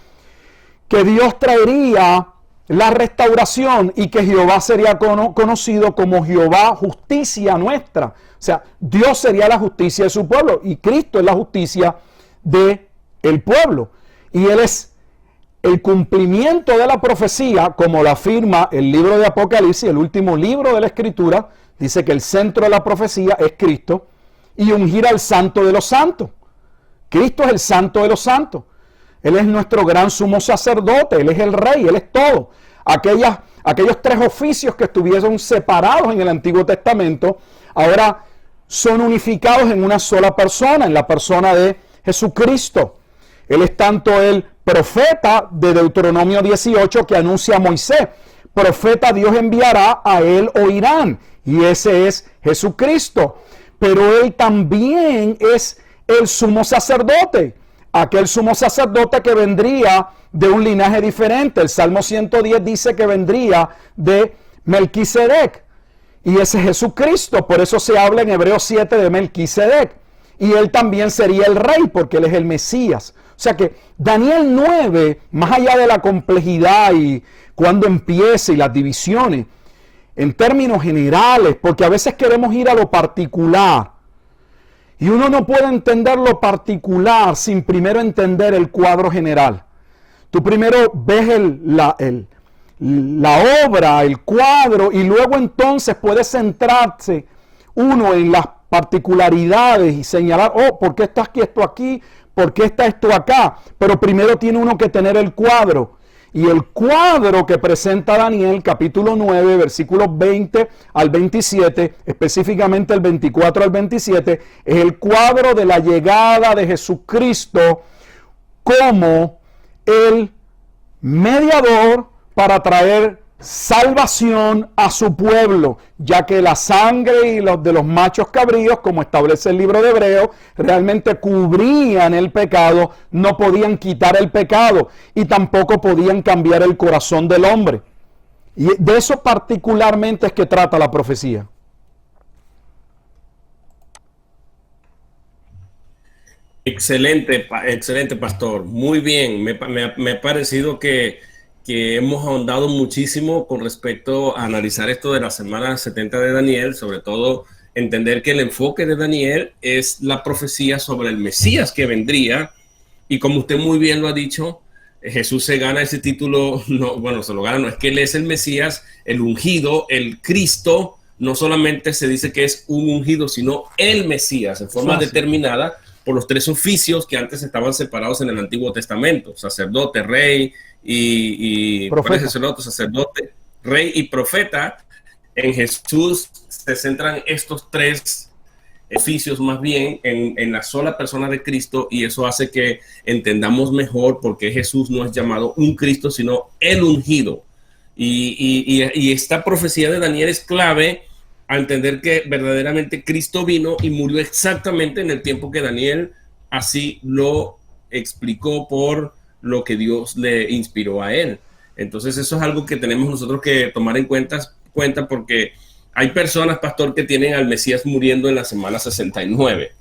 que Dios traería la restauración y que Jehová sería conocido como Jehová, justicia nuestra. O sea, Dios sería la justicia de su pueblo y Cristo es la justicia del pueblo. Y Él es el cumplimiento de la profecía, como lo afirma el libro de Apocalipsis, el último libro de la Escritura. Dice que el centro de la profecía es Cristo y ungir al santo de los santos. Cristo es el santo de los santos. Él es nuestro gran sumo sacerdote. Él es el rey. Él es todo. Aquellos tres oficios que estuvieron separados en el Antiguo Testamento, ahora son unificados en una sola persona, en la persona de Jesucristo. Él es tanto el profeta de Deuteronomio 18 que anuncia a Moisés. Profeta Dios enviará, a él oirán. Y ese es Jesucristo. Pero Él también es el sumo sacerdote, aquel sumo sacerdote que vendría de un linaje diferente. El Salmo 110 dice que vendría de Melquisedec, y ese es Jesucristo. Por eso se habla en Hebreos 7 de Melquisedec, y él también sería el rey porque él es el Mesías. O sea que Daniel 9, más allá de la complejidad y cuándo empieza y las divisiones, en términos generales, porque a veces queremos ir a lo particular, y uno no puede entender lo particular sin primero entender el cuadro general. Tú primero ves la obra, el cuadro, y luego entonces puedes centrarse uno en las particularidades y señalar, ¿por qué está aquí? ¿Por qué está esto acá? Pero primero tiene uno que tener el cuadro. Y el cuadro que presenta Daniel, capítulo 9, versículos 20 al 27, específicamente el 24 al 27, es el cuadro de la llegada de Jesucristo como el mediador para traer salvación a su pueblo, ya que la sangre y los de los machos cabríos, como establece el libro de Hebreos, realmente cubrían el pecado, no podían quitar el pecado y tampoco podían cambiar el corazón del hombre. Y de eso particularmente es que trata la profecía. Excelente, excelente, pastor. Muy bien. Me ha parecido que hemos ahondado muchísimo con respecto a analizar esto de la semana 70 de Daniel, sobre todo entender que el enfoque de Daniel es la profecía sobre el Mesías que vendría. Y como usted muy bien lo ha dicho, Jesús se gana ese título, no, bueno, se lo gana, no es que él es el Mesías, el ungido, el Cristo. No solamente se dice que es un ungido, sino el Mesías en forma determinada por los tres oficios que antes estaban separados en el Antiguo Testamento: sacerdote, rey y sacerdote, rey y profeta. En Jesús se centran estos tres oficios más bien en la sola persona de Cristo, y eso hace que entendamos mejor por qué Jesús no es llamado un Cristo, sino el ungido. Y esta profecía de Daniel es clave a entender que verdaderamente Cristo vino y murió exactamente en el tiempo que Daniel así lo explicó por lo que Dios le inspiró a él. Entonces eso es algo que tenemos nosotros que tomar en cuenta porque hay personas, pastor, que tienen al Mesías muriendo en la semana 69.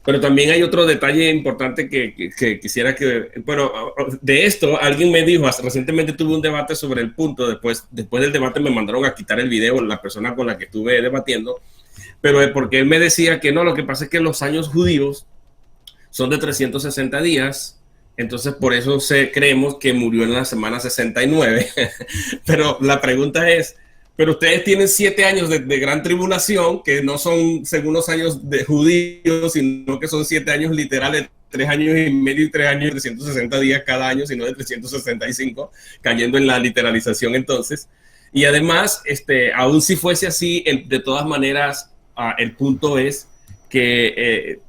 Pero también hay otro detalle importante que quisiera que... Bueno, de esto alguien me dijo, recientemente tuve un debate sobre el punto, después del debate me mandaron a quitar el video, la persona con la que estuve debatiendo, pero porque él me decía que no, lo que pasa es que los años judíos son de 360 días, entonces por eso creemos que murió en la semana 69. Pero la pregunta es, pero ustedes tienen 7 años de gran tribulación, que no son según los años de judíos, sino que son 7 años literales, 3 años y medio y 3 años y 360 días cada año, sino de 365, cayendo en la literalización entonces. Y además, aún si fuese así, de todas maneras, el punto es que,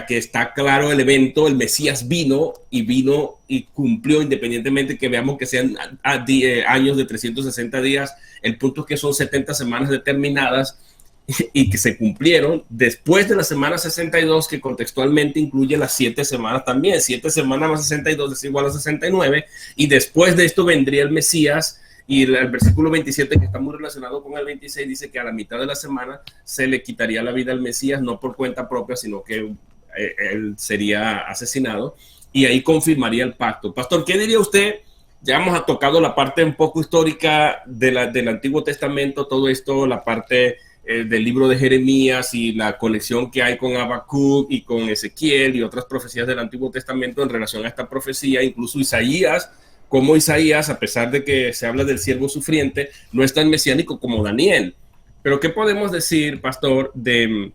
que está claro el evento, el Mesías vino y cumplió, independientemente que veamos que sean años de 360 días. El punto es que son 70 semanas determinadas y que se cumplieron después de la semana 62, que contextualmente incluye las 7 semanas también. 7 semanas más 62 es igual a 69, y después de esto vendría el Mesías. Y el versículo 27, que está muy relacionado con el 26, dice que a la mitad de la semana se le quitaría la vida al Mesías, no por cuenta propia, sino que él sería asesinado, y ahí confirmaría el pacto. Pastor, ¿qué diría usted? Ya hemos tocado la parte un poco histórica del Antiguo Testamento, todo esto, la parte del libro de Jeremías y la conexión que hay con Habacuc y con Ezequiel y otras profecías del Antiguo Testamento en relación a esta profecía. Incluso Isaías, como Isaías, a pesar de que se habla del siervo sufriente, no es tan mesiánico como Daniel. Pero ¿qué podemos decir, pastor, de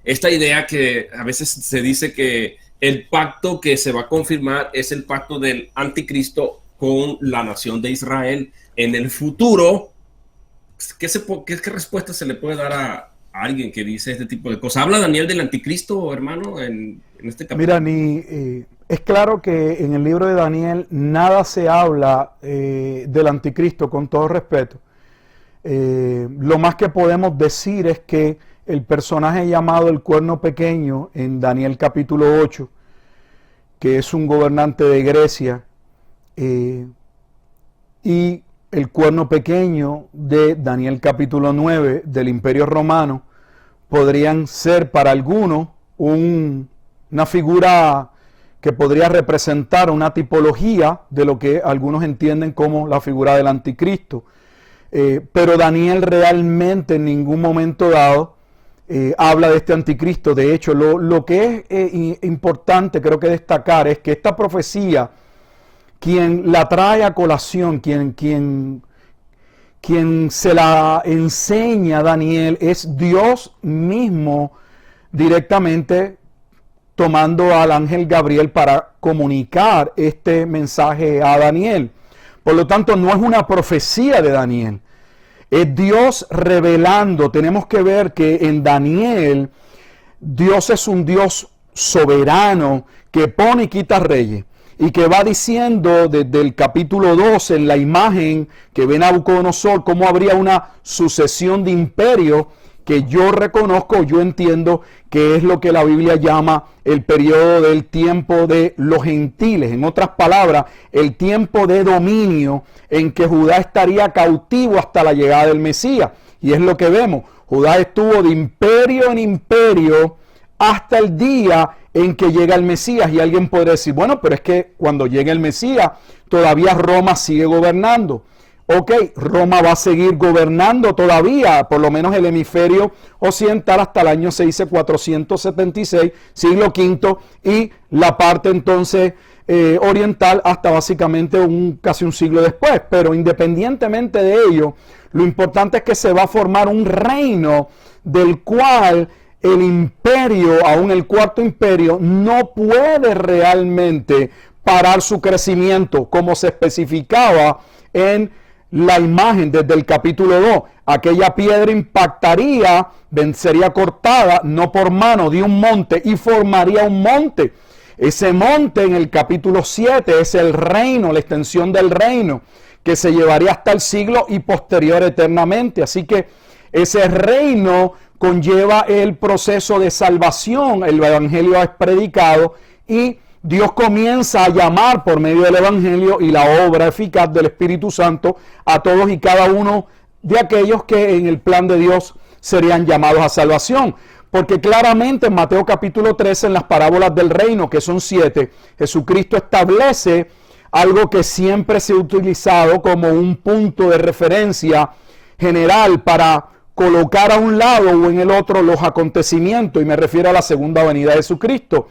esta idea que a veces se dice que el pacto que se va a confirmar es el pacto del anticristo con la nación de Israel en el futuro? ¿Qué respuesta se le puede dar a alguien que dice este tipo de cosas? ¿Habla Daniel del anticristo, hermano, en este capítulo? Mira, es claro que en el libro de Daniel nada se habla del anticristo, con todo respeto. Lo más que podemos decir es que el personaje llamado el cuerno pequeño en Daniel capítulo 8, que es un gobernante de Grecia, y el cuerno pequeño de Daniel capítulo 9 del Imperio Romano podrían ser para algunos una figura que podría representar una tipología de lo que algunos entienden como la figura del anticristo. Pero Daniel realmente en ningún momento dado habla de este anticristo. De hecho, lo que es importante, creo que destacar, es que esta profecía, quien la trae a colación, quien se la enseña a Daniel, es Dios mismo directamente, tomando al ángel Gabriel para comunicar este mensaje a Daniel. Por lo tanto, no es una profecía de Daniel, es Dios revelando. Tenemos que ver que en Daniel, Dios es un Dios soberano que pone y quita reyes, y que va diciendo desde el capítulo 12 en la imagen que ve Nabucodonosor cómo habría una sucesión de imperios que yo reconozco, yo entiendo que es lo que la Biblia llama el periodo del tiempo de los gentiles. En otras palabras, el tiempo de dominio en que Judá estaría cautivo hasta la llegada del Mesías. Y es lo que vemos. Judá estuvo de imperio en imperio hasta el día en que llega el Mesías. Y alguien podría decir, bueno, pero es que cuando llegue el Mesías, todavía Roma sigue gobernando. Ok, Roma va a seguir gobernando todavía, por lo menos el hemisferio occidental hasta el año 476, siglo V, y la parte entonces oriental hasta básicamente casi un siglo después. Pero independientemente de ello, lo importante es que se va a formar un reino del cual el imperio, aún el cuarto imperio, no puede realmente parar su crecimiento, como se especificaba en la imagen desde el capítulo 2. Aquella piedra impactaría, sería cortada, no por mano de un monte, y formaría un monte. Ese monte en el capítulo 7 es el reino, la extensión del reino, que se llevaría hasta el siglo y posterior eternamente. Así que ese reino conlleva el proceso de salvación. El evangelio es predicado y Dios comienza a llamar por medio del evangelio y la obra eficaz del Espíritu Santo a todos y cada uno de aquellos que en el plan de Dios serían llamados a salvación. Porque claramente en Mateo capítulo 13, en las parábolas del reino, que son 7, Jesucristo establece algo que siempre se ha utilizado como un punto de referencia general para colocar a un lado o en el otro los acontecimientos, y me refiero a la segunda venida de Jesucristo.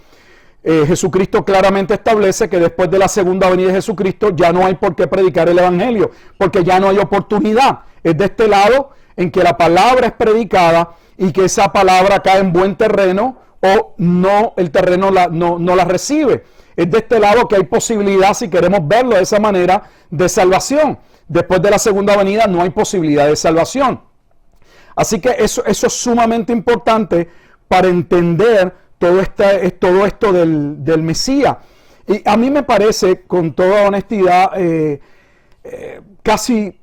Jesucristo claramente establece que después de la segunda venida de Jesucristo ya no hay por qué predicar el evangelio, porque ya no hay oportunidad. Es de este lado en que la palabra es predicada y que esa palabra cae en buen terreno o no, el terreno no la recibe. Es de este lado que hay posibilidad, si queremos verlo de esa manera, de salvación. Después de la segunda venida no hay posibilidad de salvación. Así que eso es sumamente importante para entender todo esto del Mesías. Y a mí me parece, con toda honestidad, casi,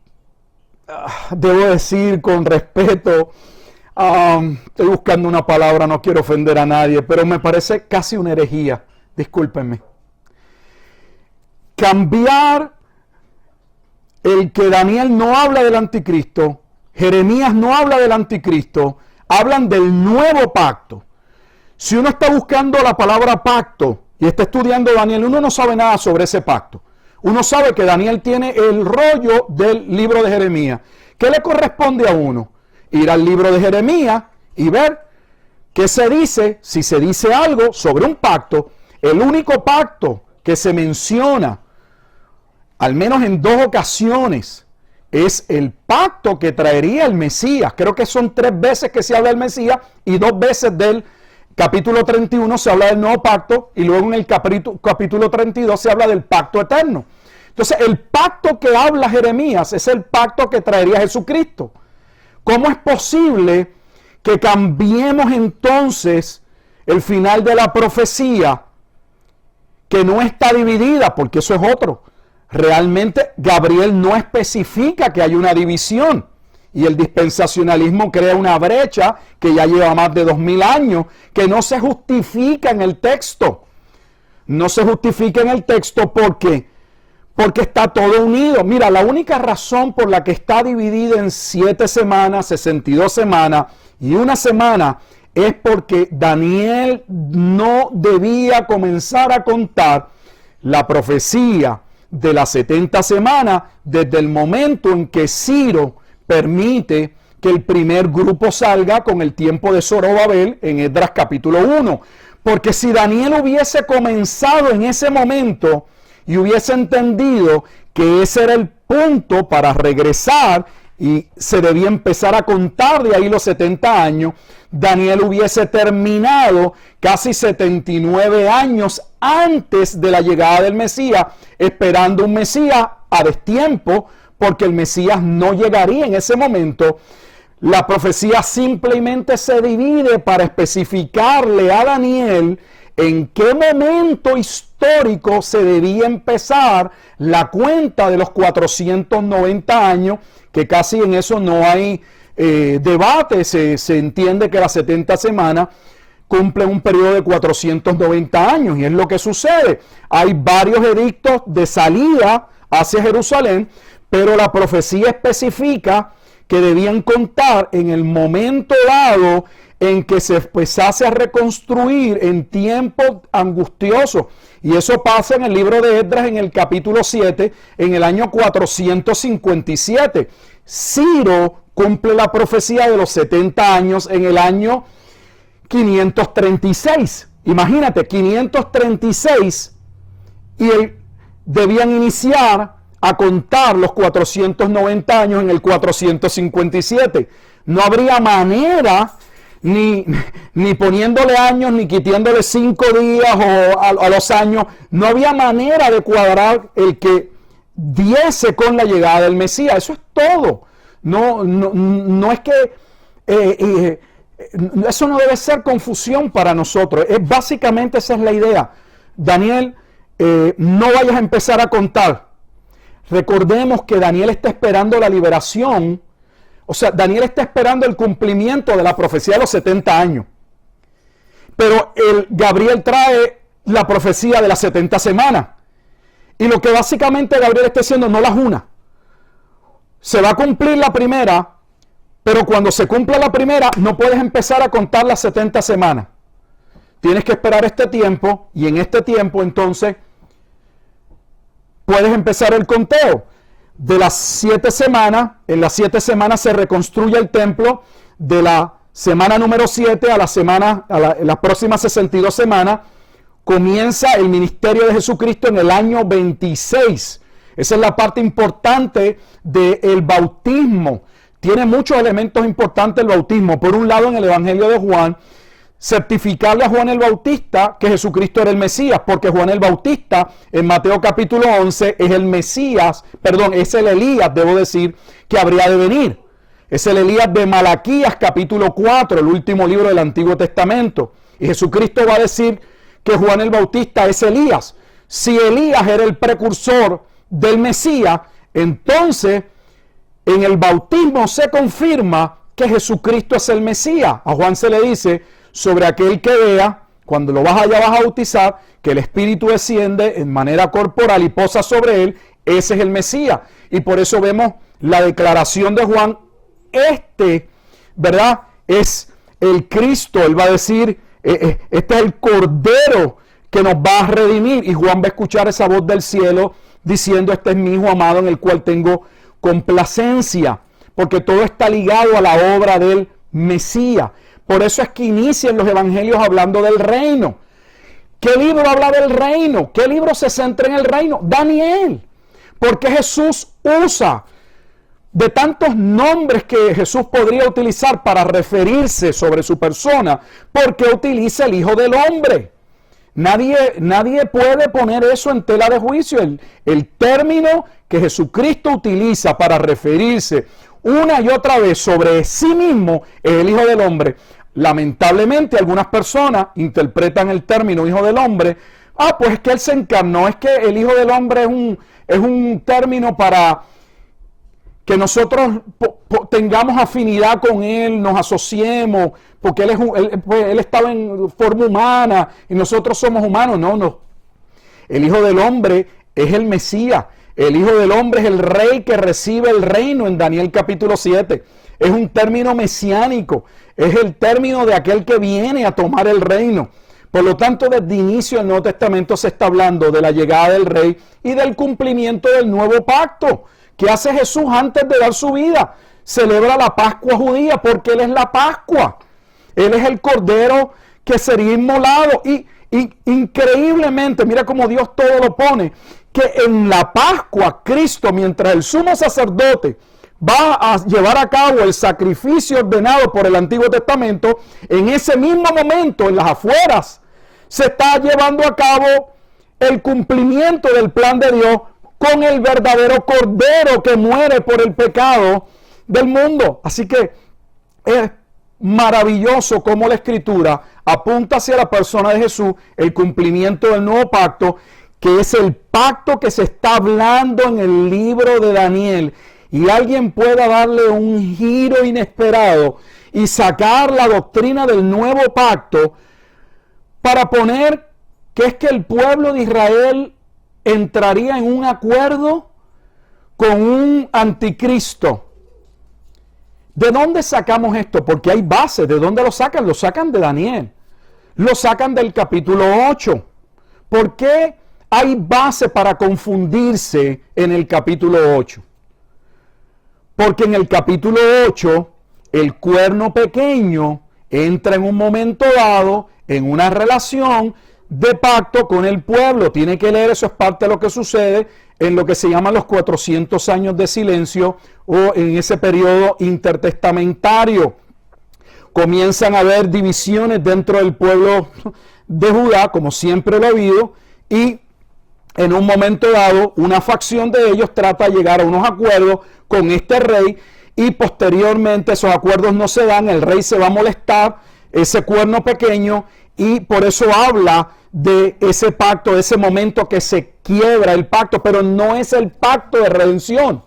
debo decir con respeto, estoy buscando una palabra, no quiero ofender a nadie, pero me parece casi una herejía, discúlpenme. Cambiar el que Daniel no habla del anticristo, Jeremías no habla del anticristo, hablan del nuevo pacto. Si uno está buscando la palabra pacto y está estudiando Daniel, uno no sabe nada sobre ese pacto. Uno sabe que Daniel tiene el rollo del libro de Jeremías. ¿Qué le corresponde a uno? Ir al libro de Jeremías y ver qué se dice, si se dice algo sobre un pacto. El único pacto que se menciona, al menos en 2 ocasiones, es el pacto que traería el Mesías. Creo que son 3 veces que se habla del Mesías y 2 veces del capítulo 31 se habla del nuevo pacto, y luego en el capítulo 32 se habla del pacto eterno. Entonces, el pacto que habla Jeremías es el pacto que traería Jesucristo. ¿Cómo es posible que cambiemos entonces el final de la profecía, que no está dividida? Porque eso es otro. Realmente Gabriel no especifica que hay una división. Y el dispensacionalismo crea una brecha que ya lleva más de 2000 años, que no se justifica en el texto. No se justifica en el texto porque está todo unido. Mira, la única razón por la que está dividida en 7 semanas, 62 semanas y 1 semana, es porque Daniel no debía comenzar a contar la profecía de las 70 semanas desde el momento en que Ciro permite que el primer grupo salga con el tiempo de Zorobabel en Esdras capítulo 1. Porque si Daniel hubiese comenzado en ese momento y hubiese entendido que ese era el punto para regresar y se debía empezar a contar de ahí los 70 años, Daniel hubiese terminado casi 79 años antes de la llegada del Mesías, esperando un Mesías a destiempo, porque el Mesías no llegaría en ese momento. La profecía simplemente se divide para especificarle a Daniel en qué momento histórico se debía empezar la cuenta de los 490 años, que casi en eso no hay debate. Se entiende que las 70 semanas cumplen un periodo de 490 años, y es lo que sucede. Hay varios edictos de salida hacia Jerusalén, pero la profecía especifica que debían contar en el momento dado en que se empezase a reconstruir en tiempos angustiosos. Y eso pasa en el libro de Esdras, en el capítulo 7, en el año 457. Ciro cumple la profecía de los 70 años en el año 536. Imagínate, 536, y debían iniciar a contar los 490 años en el 457. No habría manera, ni poniéndole años, ni quitándole 5 días o a los años, no había manera de cuadrar el que diese con la llegada del Mesías. Eso es todo. No es que eso no debe ser confusión para nosotros. Básicamente esa es la idea. Daniel, no vayas a empezar a contar. Recordemos que Daniel está esperando la liberación. O sea, Daniel está esperando el cumplimiento de la profecía de los 70 años. Pero Gabriel trae la profecía de las 70 semanas. Y lo que básicamente Gabriel está diciendo, no las una. Se va a cumplir la primera, pero cuando se cumpla la primera, no puedes empezar a contar las 70 semanas. Tienes que esperar este tiempo, y en este tiempo entonces puedes empezar el conteo. De las 7 semanas, en las 7 semanas se reconstruye el templo. De la semana número 7 a las próximas 62 semanas, comienza el ministerio de Jesucristo en el año 26. Esa es la parte importante del bautismo. Tiene muchos elementos importantes el bautismo. Por un lado, en el Evangelio de Juan, certificarle a Juan el Bautista que Jesucristo era el Mesías, porque Juan el Bautista en Mateo capítulo 11 es el Mesías, es el Elías, debo decir, que habría de venir. Es el Elías de Malaquías capítulo 4, el último libro del Antiguo Testamento. Y Jesucristo va a decir que Juan el Bautista es Elías. Si Elías era el precursor del Mesías, entonces en el bautismo se confirma que Jesucristo es el Mesías. A Juan se le dice: sobre aquel que vea, cuando lo vas a bautizar, que el Espíritu desciende en manera corporal y posa sobre él, ese es el Mesías. Y por eso vemos la declaración de Juan, ¿verdad? Es el Cristo. Él va a decir, este es el Cordero que nos va a redimir. Y Juan va a escuchar esa voz del cielo diciendo: este es mi Hijo amado en el cual tengo complacencia. Porque todo está ligado a la obra del Mesías. Por eso es que inician los evangelios hablando del reino. ¿Qué libro habla del reino? ¿Qué libro se centra en el reino? Daniel. Porque Jesús usa de tantos nombres que Jesús podría utilizar para referirse sobre su persona, porque utiliza el Hijo del Hombre. Nadie puede poner eso en tela de juicio. El término que Jesucristo utiliza para referirse una y otra vez sobre sí mismo es el Hijo del Hombre. Lamentablemente algunas personas interpretan el término Hijo del Hombre, pues es que Él se encarnó, es que el Hijo del Hombre es un término para que nosotros tengamos afinidad con Él, nos asociemos, porque Él estaba en forma humana y nosotros somos humanos. No. El Hijo del Hombre es el Mesías. El Hijo del Hombre es el Rey que recibe el reino en Daniel capítulo 7. Es un término mesiánico. Es el término de aquel que viene a tomar el reino. Por lo tanto, desde inicio del Nuevo Testamento se está hablando de la llegada del Rey y del cumplimiento del nuevo pacto. ¿Qué hace Jesús antes de dar su vida? Celebra la Pascua judía porque Él es la Pascua. Él es el Cordero que sería inmolado. Y increíblemente, mira cómo Dios todo lo pone, que en la Pascua Cristo, mientras el sumo sacerdote va a llevar a cabo el sacrificio ordenado por el Antiguo Testamento, en ese mismo momento, en las afueras, se está llevando a cabo el cumplimiento del plan de Dios con el verdadero Cordero que muere por el pecado del mundo. Así que es maravilloso cómo la Escritura apunta hacia la persona de Jesús, el cumplimiento del nuevo pacto, que es el pacto que se está hablando en el libro de Daniel, y alguien pueda darle un giro inesperado y sacar la doctrina del nuevo pacto para poner que es que el pueblo de Israel entraría en un acuerdo con un anticristo. ¿De dónde sacamos esto? Porque hay bases. ¿De dónde lo sacan? Lo sacan de Daniel. Lo sacan del capítulo 8. ¿Por qué hay base para confundirse en el capítulo 8? Porque en el capítulo 8, el cuerno pequeño entra en un momento dado en una relación de pacto con el pueblo. Tiene que leer, eso es parte de lo que sucede en lo que se llaman los 400 años de silencio o en ese periodo intertestamentario. Comienzan a haber divisiones dentro del pueblo de Judá, como siempre lo ha habido, y en un momento dado una facción de ellos trata de llegar a unos acuerdos con este rey y posteriormente esos acuerdos no se dan, el rey se va a molestar, ese cuerno pequeño, y por eso habla de ese pacto, de ese momento que se quiebra el pacto, pero no es el pacto de redención.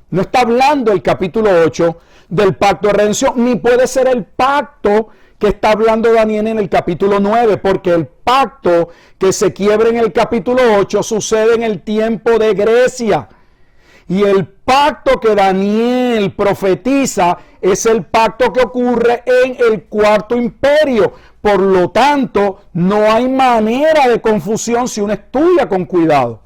No está hablando el capítulo 8 del pacto de redención, ni puede ser el pacto que está hablando Daniel en el capítulo 9, porque el pacto que se quiebra en el capítulo 8 sucede en el tiempo de Grecia. Y el pacto que Daniel profetiza es el pacto que ocurre en el Cuarto Imperio. Por lo tanto, no hay manera de confusión si uno estudia con cuidado.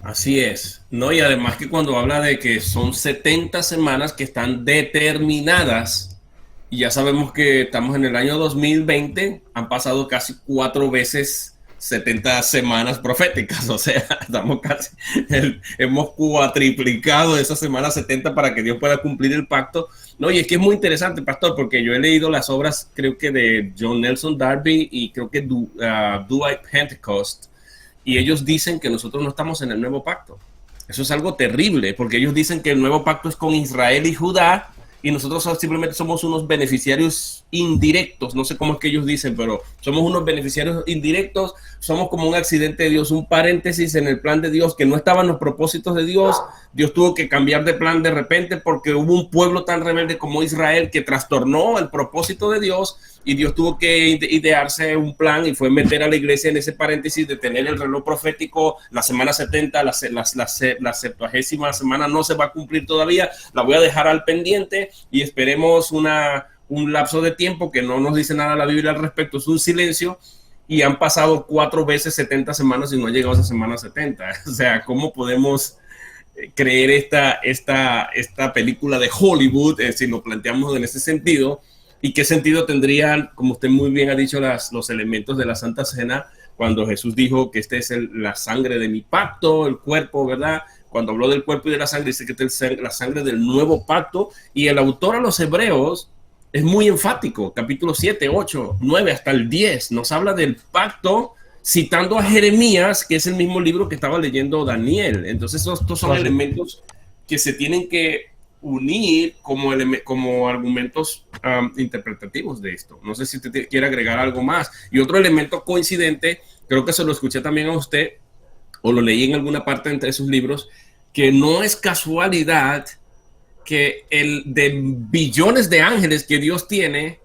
Así es, ¿no? Y además que cuando habla de que son 70 semanas que están determinadas, y ya sabemos que estamos en el año 2020, han pasado casi 4 veces 70 semanas proféticas, o sea, estamos casi, hemos cuatriplicado esas semanas 70 para que Dios pueda cumplir el pacto, ¿no? Y es que es muy interesante, pastor, porque yo he leído las obras, creo que de John Nelson Darby y creo que Dwight Pentecost, y ellos dicen que nosotros no estamos en el nuevo pacto. Eso es algo terrible, porque ellos dicen que el nuevo pacto es con Israel y Judá, y nosotros simplemente somos unos beneficiarios indirectos, no sé cómo es que ellos dicen, pero somos unos beneficiarios indirectos, somos como un accidente de Dios, un paréntesis en el plan de Dios, que no estaban los propósitos de Dios. Dios tuvo que cambiar de plan de repente porque hubo un pueblo tan rebelde como Israel que trastornó el propósito de Dios, y Dios tuvo que idearse un plan y fue meter a la iglesia en ese paréntesis de tener el reloj profético. La semana 70, la 70ª semana no se va a cumplir todavía, la voy a dejar al pendiente y esperemos un lapso de tiempo que no nos dice nada la Biblia al respecto, es un silencio, y han pasado 4 veces 70 semanas y no ha llegado a esa semana 70. O sea, ¿cómo podemos creer esta película de Hollywood si lo planteamos en ese sentido? ¿Y qué sentido tendrían, como usted muy bien ha dicho, los elementos de la Santa Cena, cuando Jesús dijo que este es la sangre de mi pacto, el cuerpo, ¿verdad? Cuando habló del cuerpo y de la sangre, dice que esta es la sangre del nuevo pacto, y el autor a los Hebreos es muy enfático, capítulo 7, 8, 9 hasta el 10, nos habla del pacto citando a Jeremías, que es el mismo libro que estaba leyendo Daniel. Entonces estos son elementos que se tienen que unir como argumentos interpretativos de esto. No sé si usted quiere agregar algo más. Y otro elemento coincidente, creo que se lo escuché también a usted, o lo leí en alguna parte entre sus libros, que no es casualidad que el de billones de ángeles que Dios tiene,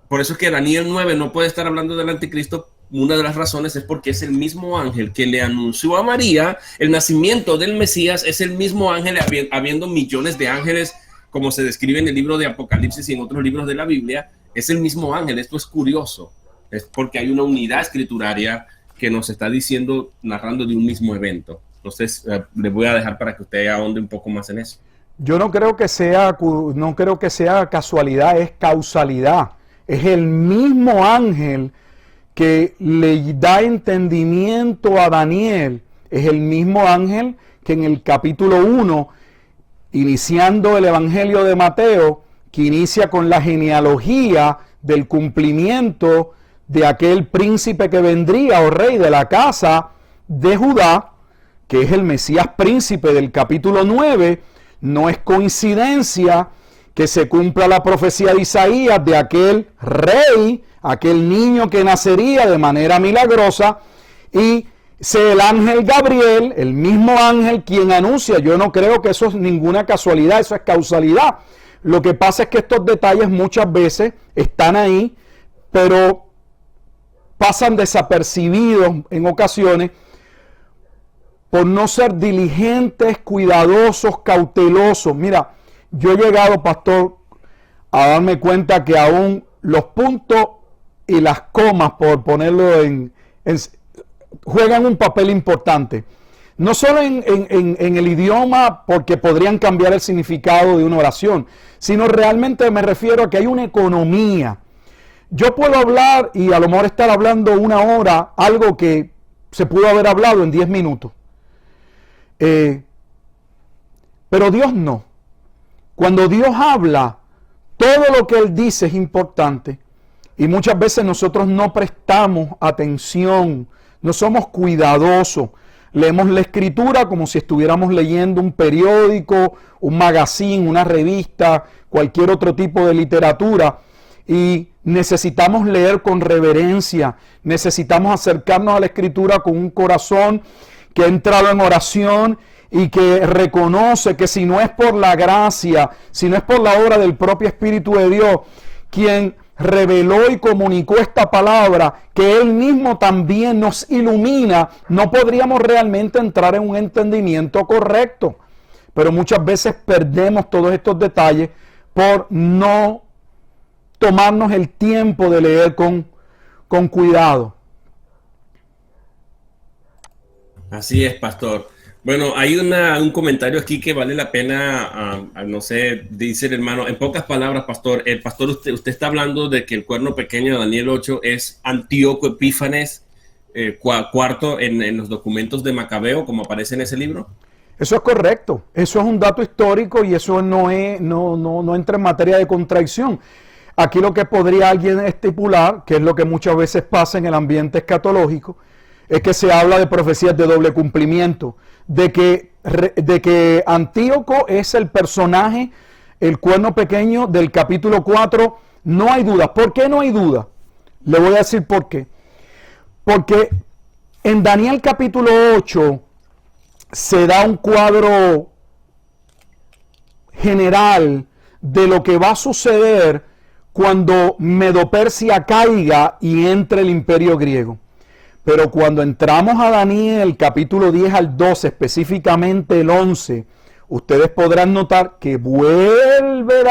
por eso es que Daniel 9 no puede estar hablando del anticristo. Una de las razones es porque es el mismo ángel que le anunció a María el nacimiento del Mesías, es el mismo ángel, habiendo millones de ángeles, como se describe en el libro de Apocalipsis y en otros libros de la Biblia, es el mismo ángel. Esto es curioso, es porque hay una unidad escrituraria que nos está diciendo, narrando de un mismo evento. Entonces, le voy a dejar para que usted ahonde un poco más en eso. Yo no creo que sea casualidad, es causalidad. Es el mismo ángel que le da entendimiento a Daniel, es el mismo ángel que en el capítulo 1, iniciando el Evangelio de Mateo, que inicia con la genealogía del cumplimiento de aquel príncipe que vendría, o rey de la casa de Judá, que es el Mesías príncipe del capítulo 9, no es coincidencia que se cumpla la profecía de Isaías de aquel rey, aquel niño que nacería de manera milagrosa, y sea el ángel Gabriel, el mismo ángel quien anuncia. Yo no creo que eso es ninguna casualidad, eso es causalidad. Lo que pasa es que estos detalles muchas veces están ahí, pero pasan desapercibidos en ocasiones por no ser diligentes, cuidadosos, cautelosos. Mira, yo he llegado, pastor, a darme cuenta que aún los puntos y las comas, por ponerlo juegan un papel importante. No solo en el idioma, porque podrían cambiar el significado de una oración, sino realmente me refiero a que hay una economía. Yo puedo hablar y a lo mejor estar hablando una hora, algo que se pudo haber hablado en 10 minutos. Pero Dios no. Cuando Dios habla, todo lo que Él dice es importante. Y muchas veces nosotros no prestamos atención, no somos cuidadosos. Leemos la Escritura como si estuviéramos leyendo un periódico, un magazine, una revista, cualquier otro tipo de literatura. Y necesitamos leer con reverencia, necesitamos acercarnos a la Escritura con un corazón que ha entrado en oración y que reconoce que si no es por la gracia, si no es por la obra del propio Espíritu de Dios, quien reveló y comunicó esta palabra, que Él mismo también nos ilumina, no podríamos realmente entrar en un entendimiento correcto. Pero muchas veces perdemos todos estos detalles por no tomarnos el tiempo de leer con cuidado. Así es, pastor. Bueno, hay un comentario aquí que vale la pena, no sé, dice el hermano, en pocas palabras, pastor, usted está hablando de que el cuerno pequeño de Daniel 8 es Antíoco Epífanes cuarto en los documentos de Macabeo, como aparece en ese libro. Eso es correcto, eso es un dato histórico y eso no entra en materia de contradicción. Aquí lo que podría alguien estipular, que es lo que muchas veces pasa en el ambiente escatológico, es que se habla de profecías de doble cumplimiento, de que Antíoco es el personaje, el cuerno pequeño del capítulo 4, no hay duda. ¿Por qué no hay duda? Le voy a decir por qué. Porque en Daniel capítulo 8 se da un cuadro general de lo que va a suceder cuando Medo-Persia caiga y entre el imperio griego. Pero cuando entramos a Daniel, capítulo 10 al 12, específicamente el 11, ustedes podrán notar que vuelve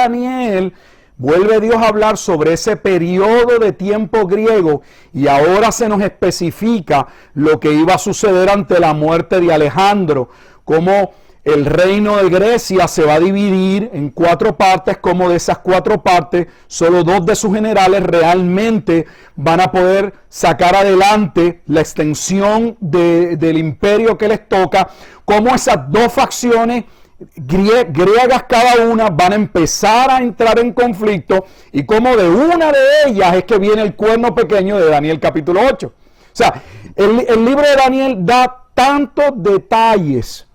Dios a hablar sobre ese periodo de tiempo griego y ahora se nos especifica lo que iba a suceder ante la muerte de Alejandro, cómo el reino de Grecia se va a dividir en 4 partes, como de esas 4 partes, solo 2 de sus generales realmente van a poder sacar adelante la extensión del imperio que les toca, como esas 2 facciones griegas cada una van a empezar a entrar en conflicto y como de una de ellas es que viene el cuerno pequeño de Daniel capítulo 8. O sea, el libro de Daniel da tantos detalles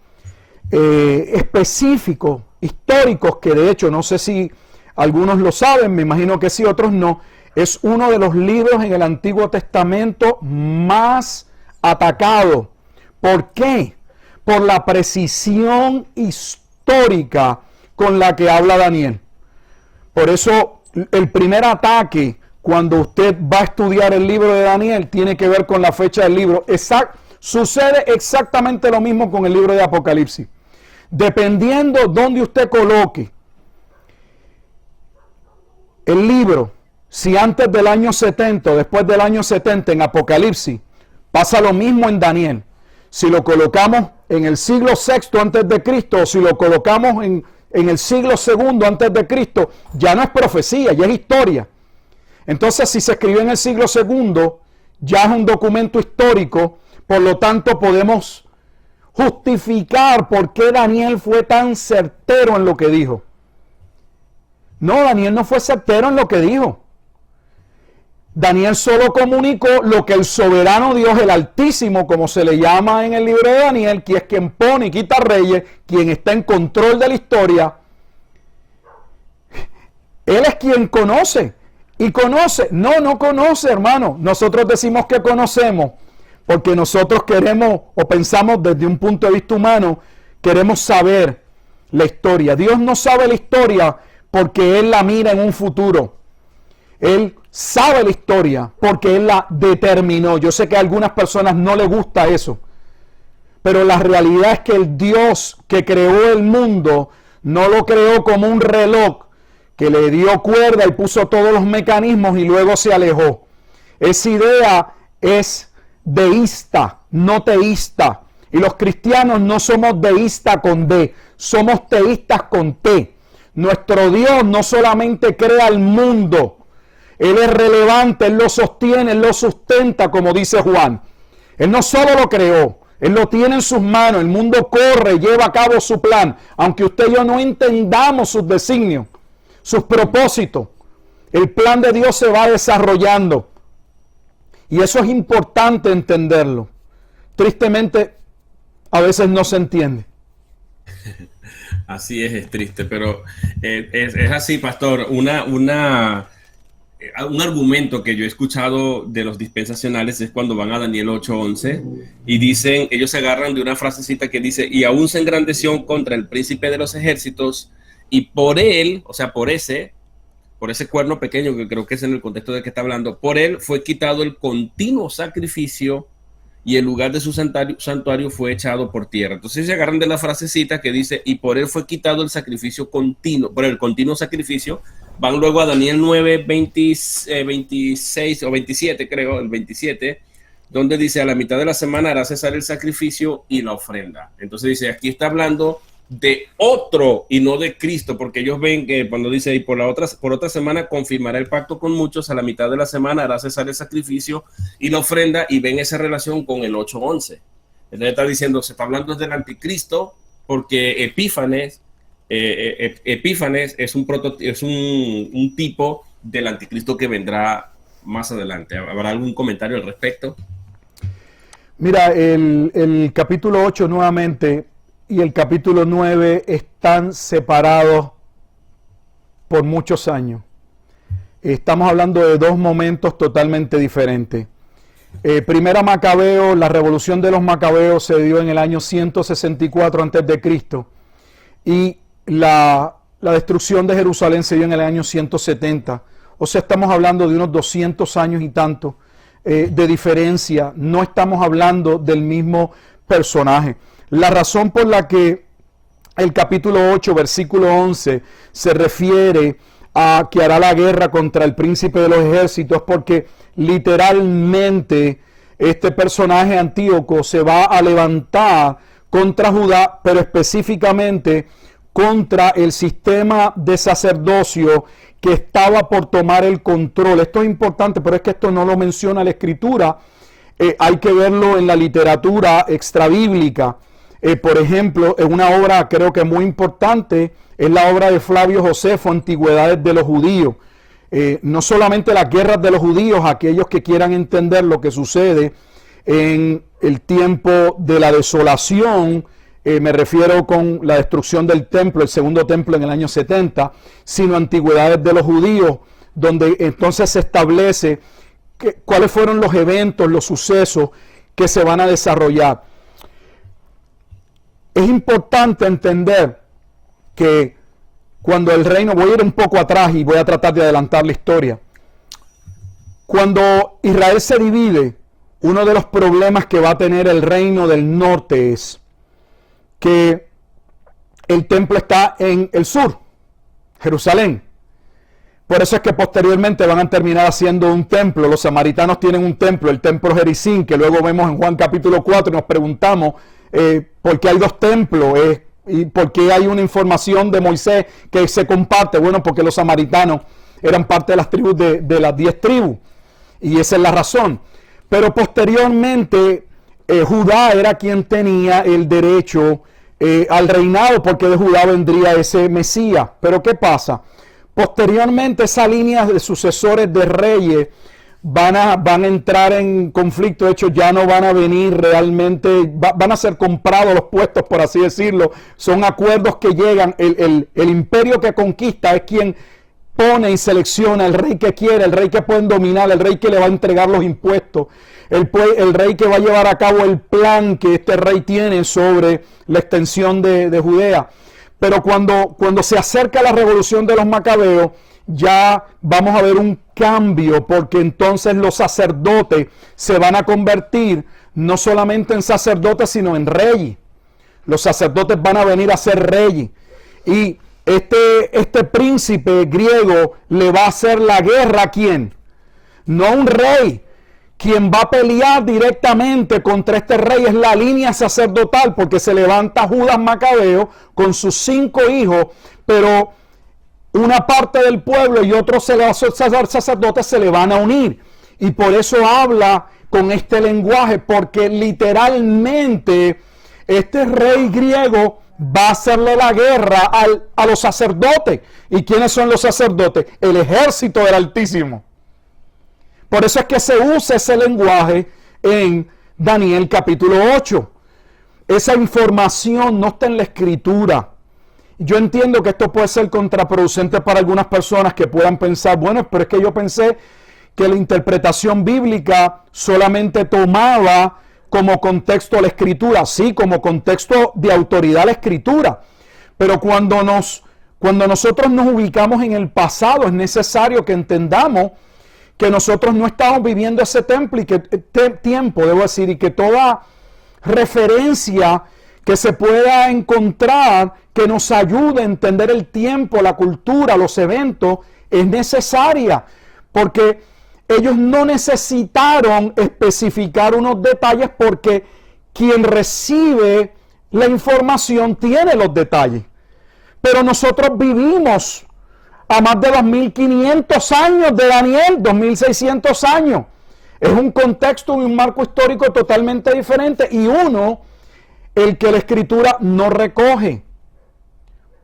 específicos, históricos, que de hecho no sé si algunos lo saben, me imagino que sí, otros no. Es uno de los libros en el Antiguo Testamento más atacado. ¿Por qué? Por la precisión histórica con la que habla Daniel. Por eso el primer ataque cuando usted va a estudiar el libro de Daniel tiene que ver con la fecha del libro. Sucede exactamente lo mismo con el libro de Apocalipsis. Dependiendo dónde usted coloque el libro, si antes del año 70 o después del año 70 en Apocalipsis, pasa lo mismo en Daniel. Si lo colocamos en el siglo VI antes de Cristo o si lo colocamos en el siglo II antes de Cristo, ya no es profecía, ya es historia. Entonces, si se escribió en el siglo II, ya es un documento histórico, por lo tanto podemos justificar por qué Daniel fue tan certero en lo que dijo. No, Daniel no fue certero en lo que dijo. Daniel solo comunicó lo que el soberano Dios, el Altísimo, como se le llama en el libro de Daniel, que es quien pone y quita reyes, quien está en control de la historia, Él es quien conoce. Y conoce. No conoce, hermano. Nosotros decimos que conocemos porque nosotros queremos o pensamos desde un punto de vista humano, queremos saber la historia. Dios no sabe la historia porque Él la mira en un futuro. Él sabe la historia porque Él la determinó. Yo sé que a algunas personas no les gusta eso, pero la realidad es que el Dios que creó el mundo no lo creó como un reloj que le dio cuerda y puso todos los mecanismos y luego se alejó. Esa idea es deísta, no teísta. Y los cristianos no somos deístas con D, somos teístas con T. Nuestro Dios no solamente crea el mundo, Él es relevante, Él lo sostiene, Él lo sustenta, como dice Juan. Él no solo lo creó, Él lo tiene en sus manos, el mundo corre, lleva a cabo su plan. Aunque usted y yo no entendamos sus designios, sus propósitos, el plan de Dios se va desarrollando. Y eso es importante entenderlo. Tristemente, a veces no se entiende. Así es triste, pero es así, pastor. Un argumento que yo he escuchado de los dispensacionales es cuando van a Daniel 8:11 y dicen, ellos se agarran de una frasecita que dice, y aún se engrandeció contra el príncipe de los ejércitos, y por él, o sea, por ese cuerno pequeño, que creo que es en el contexto de que está hablando, por él fue quitado el continuo sacrificio y el lugar de su santuario fue echado por tierra. Entonces se agarran de la frasecita que dice, y por él fue quitado el sacrificio continuo, por el continuo sacrificio. Van luego a Daniel 9, 26 o 27, creo, el 27, donde dice, a la mitad de la semana hará cesar el sacrificio y la ofrenda. Entonces dice, aquí está hablando de otro y no de Cristo, porque ellos ven que cuando dice, y por otra semana confirmará el pacto con muchos, a la mitad de la semana hará cesar el sacrificio y la ofrenda, y ven esa relación con el 8:11. Entonces está diciendo, se está hablando del anticristo, porque Epífanes es un tipo del anticristo que vendrá más adelante. ¿Habrá algún comentario al respecto? Mira, el capítulo 8 nuevamente y el capítulo 9 están separados por muchos años. Estamos hablando de dos momentos totalmente diferentes. Primera Macabeo, la revolución de los Macabeos se dio en el año 164 a.C. y la destrucción de Jerusalén se dio en el año 170. O sea, estamos hablando de unos 200 años y tanto de diferencia. No estamos hablando del mismo personaje. La razón por la que el capítulo 8, versículo 11, se refiere a que hará la guerra contra el príncipe de los ejércitos es porque literalmente este personaje Antíoco se va a levantar contra Judá, pero específicamente contra el sistema de sacerdocio que estaba por tomar el control. Esto es importante, pero es que esto no lo menciona la Escritura. Hay que verlo en la literatura extrabíblica. Por ejemplo, en una obra creo que muy importante es la obra de Flavio Josefo, Antigüedades de los Judíos. No solamente las guerras de los judíos, aquellos que quieran entender lo que sucede en el tiempo de la desolación, me refiero con la destrucción del templo, el segundo templo en el año 70, sino Antigüedades de los Judíos, donde entonces se establece cuáles fueron los eventos, los sucesos que se van a desarrollar. Es importante entender que cuando el reino, voy a ir un poco atrás y voy a tratar de adelantar la historia. Cuando Israel se divide, uno de los problemas que va a tener el reino del norte es que el templo está en el sur, Jerusalén. Por eso es que posteriormente van a terminar haciendo un templo. Los samaritanos tienen un templo, el templo Jericín, que luego vemos en Juan capítulo 4 y nos preguntamos por qué hay dos templos y por qué hay una información de Moisés que se comparte. Bueno, porque los samaritanos eran parte de las tribus de las 10 tribus y esa es la razón. Pero posteriormente Judá era quien tenía el derecho al reinado, porque de Judá vendría ese Mesías. Pero ¿qué pasa? Posteriormente esa línea de sucesores de reyes van a entrar en conflicto. De hecho, ya no van a venir realmente, van a ser comprados los puestos, por así decirlo. Son acuerdos que llegan, el imperio que conquista es quien pone y selecciona el rey que quiere, el rey que pueden dominar, el rey que le va a entregar los impuestos, el rey que va a llevar a cabo el plan que este rey tiene sobre la extensión de Judea. Pero cuando se acerca la revolución de los macabeos, ya vamos a ver un cambio, porque entonces los sacerdotes se van a convertir no solamente en sacerdotes, sino en reyes. Los sacerdotes van a venir a ser reyes. Y este príncipe griego le va a hacer la guerra ¿a quién? No a un rey. Quien va a pelear directamente contra este rey es la línea sacerdotal, porque se levanta Judas Macabeo con sus 5 hijos, pero una parte del pueblo y otros sacerdotes se le van a unir. Y por eso habla con este lenguaje, porque literalmente este rey griego va a hacerle la guerra a los sacerdotes. ¿Y quiénes son los sacerdotes? El ejército del Altísimo. Por eso es que se usa ese lenguaje en Daniel capítulo 8. Esa información no está en la escritura. Yo entiendo que esto puede ser contraproducente para algunas personas que puedan pensar, bueno, pero es que yo pensé que la interpretación bíblica solamente tomaba como contexto la escritura, sí, como contexto de autoridad la escritura. Pero cuando nosotros nos ubicamos en el pasado, es necesario que entendamos que nosotros no estamos viviendo ese tiempo, debo decir, y que toda referencia que se pueda encontrar que nos ayude a entender el tiempo, la cultura, los eventos, es necesaria, porque ellos no necesitaron especificar unos detalles, porque quien recibe la información tiene los detalles. Pero nosotros vivimos a más de 2500 años de Daniel, 2600 años. Es un contexto y un marco histórico totalmente diferente, y el que la escritura no recoge.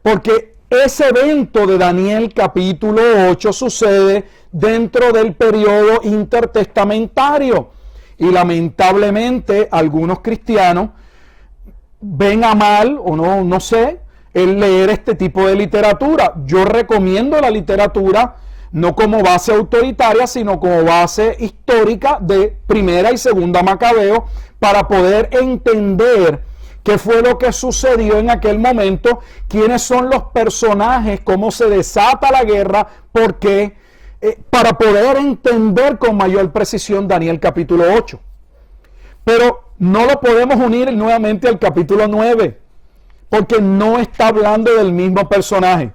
Porque ese evento de Daniel capítulo 8 sucede dentro del periodo intertestamentario. Y lamentablemente algunos cristianos ven a mal, o no sé, el leer este tipo de literatura. Yo recomiendo la literatura no como base autoritaria, sino como base histórica de Primera y Segunda Macabeo, para poder entender qué fue lo que sucedió en aquel momento, quiénes son los personajes, cómo se desata la guerra, por qué, para poder entender con mayor precisión Daniel capítulo 8. Pero no lo podemos unir nuevamente al capítulo 9, porque no está hablando del mismo personaje.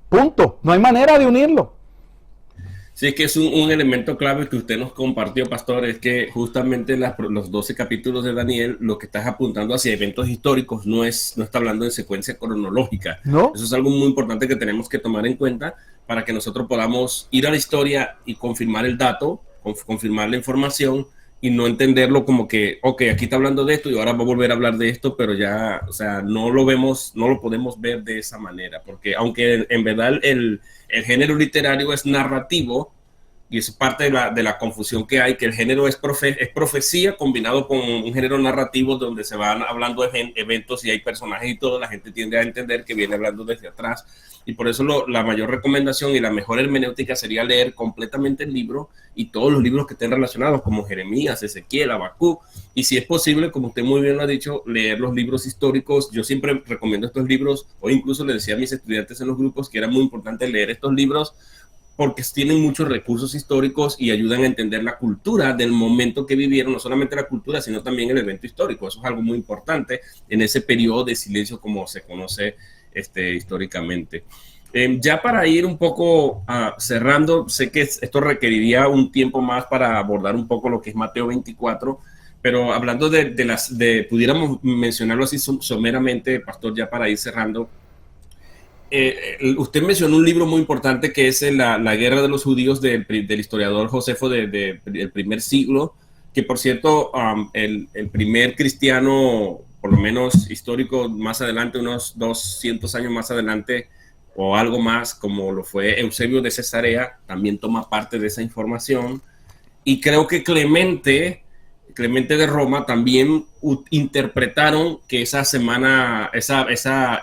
Punto. No hay manera de unirlo. Sí, es que es un elemento clave que usted nos compartió, pastor, es que justamente los 12 capítulos de Daniel, lo que estás apuntando hacia eventos históricos, no está hablando en secuencia cronológica. ¿No? Eso es algo muy importante que tenemos que tomar en cuenta para que nosotros podamos ir a la historia y confirmar el dato, confirmar la información, y no entenderlo como que, ok, aquí está hablando de esto y ahora va a volver a hablar de esto, pero ya, o sea, no lo podemos ver de esa manera, porque aunque en verdad el género literario es narrativo, y es parte de la confusión que hay, que el género es profecía combinado con un género narrativo donde se van hablando de eventos y hay personajes y todo, la gente tiende a entender que viene hablando desde atrás. Y por eso la mayor recomendación y la mejor hermenéutica sería leer completamente el libro y todos los libros que estén relacionados, como Jeremías, Ezequiel, Habacuc, y si es posible, como usted muy bien lo ha dicho, leer los libros históricos. Yo siempre recomiendo estos libros, o incluso le decía a mis estudiantes en los grupos que era muy importante leer estos libros porque tienen muchos recursos históricos y ayudan a entender la cultura del momento que vivieron, no solamente la cultura, sino también el evento histórico. Eso es algo muy importante en ese periodo de silencio como se conoce históricamente. Ya para ir un poco cerrando, sé que esto requeriría un tiempo más para abordar un poco lo que es Mateo 24, pero hablando pudiéramos mencionarlo así someramente, pastor, ya para ir cerrando. Usted mencionó un libro muy importante que es la Guerra de los Judíos del historiador Josefo del primer siglo, que por cierto el primer cristiano, por lo menos histórico, más adelante, unos 200 años más adelante o algo más, como lo fue Eusebio de Cesarea, también toma parte de esa información. Y creo que Clemente Clemente de Roma, también interpretaron que esa semana, esa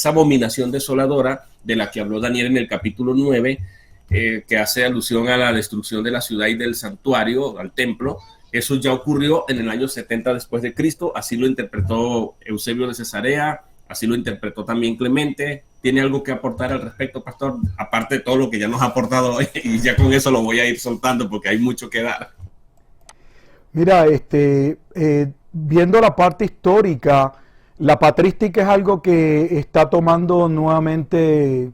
abominación desoladora de la que habló Daniel en el capítulo 9, que hace alusión a la destrucción de la ciudad y del santuario, al templo, eso ya ocurrió en el año 70 después de Cristo. Así lo interpretó Eusebio de Cesarea, así lo interpretó también Clemente. ¿Tiene algo que aportar al respecto, pastor? Aparte de todo lo que ya nos ha aportado hoy, y ya con eso lo voy a ir soltando porque hay mucho que dar. Mira, viendo la parte histórica, la patrística es algo que está tomando nuevamente.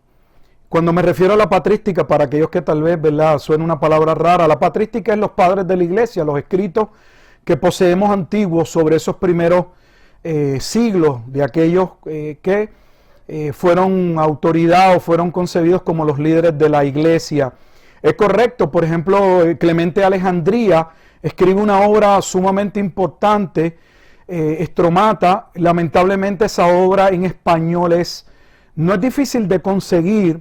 Cuando me refiero a la patrística, para aquellos que tal vez, ¿verdad?, suene una palabra rara, la patrística es los padres de la iglesia, los escritos que poseemos antiguos sobre esos primeros siglos de aquellos que fueron autoridad o fueron concebidos como los líderes de la iglesia. Es correcto, por ejemplo, Clemente de Alejandría escribe una obra sumamente importante, Estromata. Lamentablemente esa obra en español no es difícil de conseguir,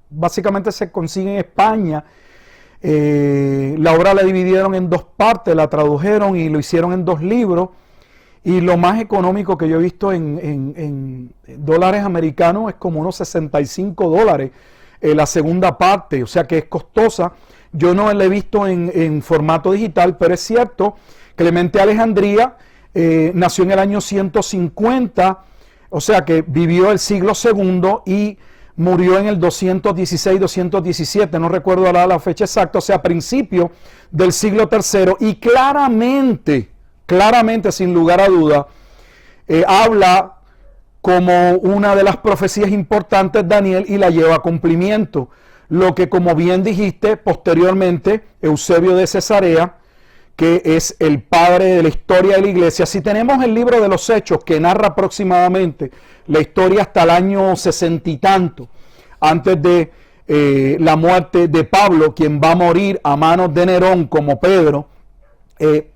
básicamente se consigue en España. La obra la dividieron en dos partes, la tradujeron y lo hicieron en 2 libros. Y lo más económico que yo he visto en dólares americanos es como unos $65 la segunda parte, o sea que es costosa. Yo no la he visto en formato digital, pero es cierto, Clemente de Alejandría nació en el año 150, o sea que vivió el siglo II y murió en el 216, 217, no recuerdo la fecha exacta, o sea, a principios del siglo III, y claramente, sin lugar a duda, habla como una de las profecías importantes de Daniel y la lleva a cumplimiento. Lo que, como bien dijiste, posteriormente Eusebio de Cesarea, que es el padre de la historia de la iglesia. Si tenemos el libro de los Hechos, que narra aproximadamente la historia hasta el año 60 y tanto, antes de la muerte de Pablo, quien va a morir a manos de Nerón como Pedro,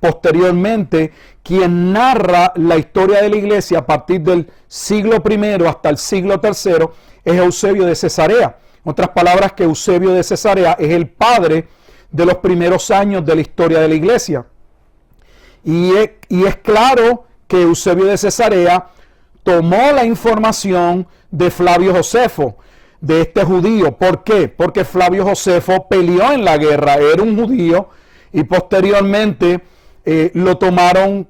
posteriormente, quien narra la historia de la iglesia a partir del siglo I hasta el siglo III, es Eusebio de Cesarea. En otras palabras, que Eusebio de Cesarea es el padre de los primeros años de la historia de la iglesia. Y es claro que Eusebio de Cesarea tomó la información de Flavio Josefo, de este judío. ¿Por qué? Porque Flavio Josefo peleó en la guerra, era un judío, y posteriormente lo tomaron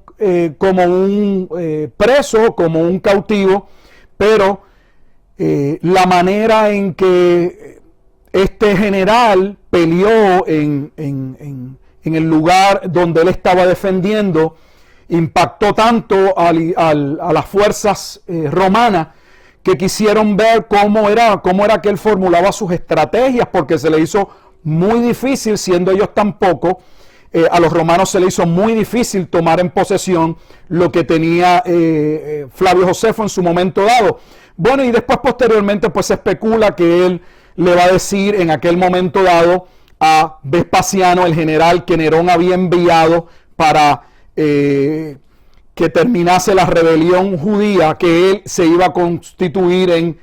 como un preso, como un cautivo, pero la manera en que este general peleó en el lugar donde él estaba defendiendo impactó tanto a las fuerzas romanas, que quisieron ver cómo era que él formulaba sus estrategias, porque se le hizo muy difícil, siendo ellos tan pocos, a los romanos se le hizo muy difícil tomar en posesión lo que tenía Flavio Josefo en su momento dado. Bueno, y después posteriormente pues se especula que él le va a decir en aquel momento dado a Vespasiano, el general que Nerón había enviado para que terminase la rebelión judía, que él se iba a constituir en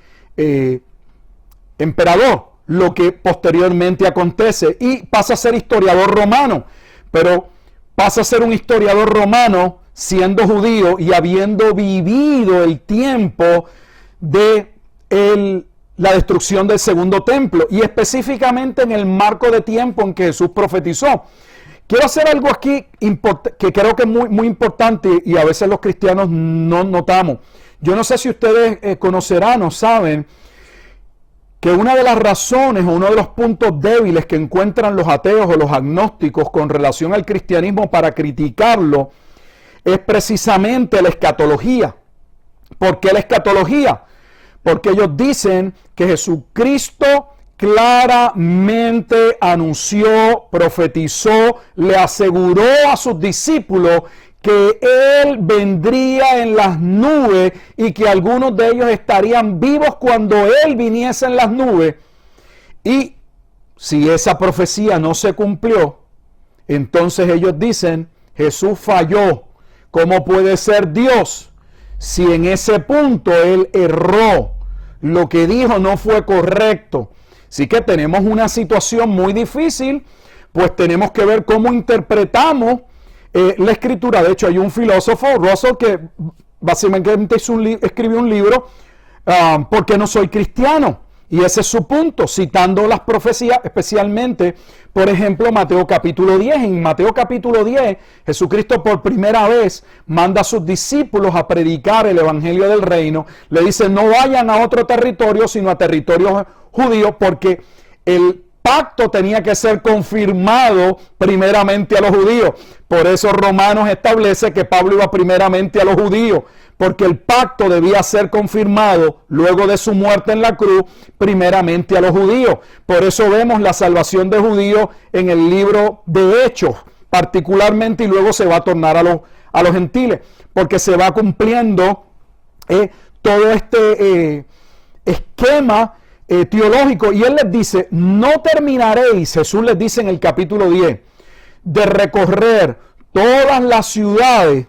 emperador, lo que posteriormente acontece, y pasa a ser historiador romano, pero pasa a ser un historiador romano siendo judío y habiendo vivido el tiempo de la destrucción del segundo templo, y específicamente en el marco de tiempo en que Jesús profetizó. Quiero hacer algo aquí que creo que es muy, muy importante, y a veces los cristianos no notamos. Yo no sé si ustedes conocerán o saben que una de las razones o uno de los puntos débiles que encuentran los ateos o los agnósticos con relación al cristianismo para criticarlo es precisamente la escatología. ¿Por qué la escatología? Porque ellos dicen que Jesucristo claramente anunció, profetizó, le aseguró a sus discípulos que Él vendría en las nubes y que algunos de ellos estarían vivos cuando Él viniese en las nubes. Y si esa profecía no se cumplió, entonces ellos dicen, Jesús falló. ¿Cómo puede ser Dios si en ese punto Él erró? Lo que dijo no fue correcto. Así que tenemos una situación muy difícil, pues tenemos que ver cómo interpretamos la Escritura. De hecho, hay un filósofo, Russell, que básicamente escribió un libro, ¿Por qué no soy cristiano? Y ese es su punto, citando las profecías, especialmente, por ejemplo, Mateo capítulo 10. En Mateo capítulo 10, Jesucristo por primera vez manda a sus discípulos a predicar el evangelio del reino. Le dice, no vayan a otro territorio, sino a territorio judío, porque el pacto tenía que ser confirmado primeramente a los judíos. Por eso Romanos establece que Pablo iba primeramente a los judíos, porque el pacto debía ser confirmado luego de su muerte en la cruz, primeramente a los judíos. Por eso vemos la salvación de judíos en el libro de Hechos, particularmente, y luego se va a tornar a los gentiles, porque se va cumpliendo todo este esquema teológico. Y él les dice, no terminaréis, Jesús les dice en el capítulo 10, de recorrer todas las ciudades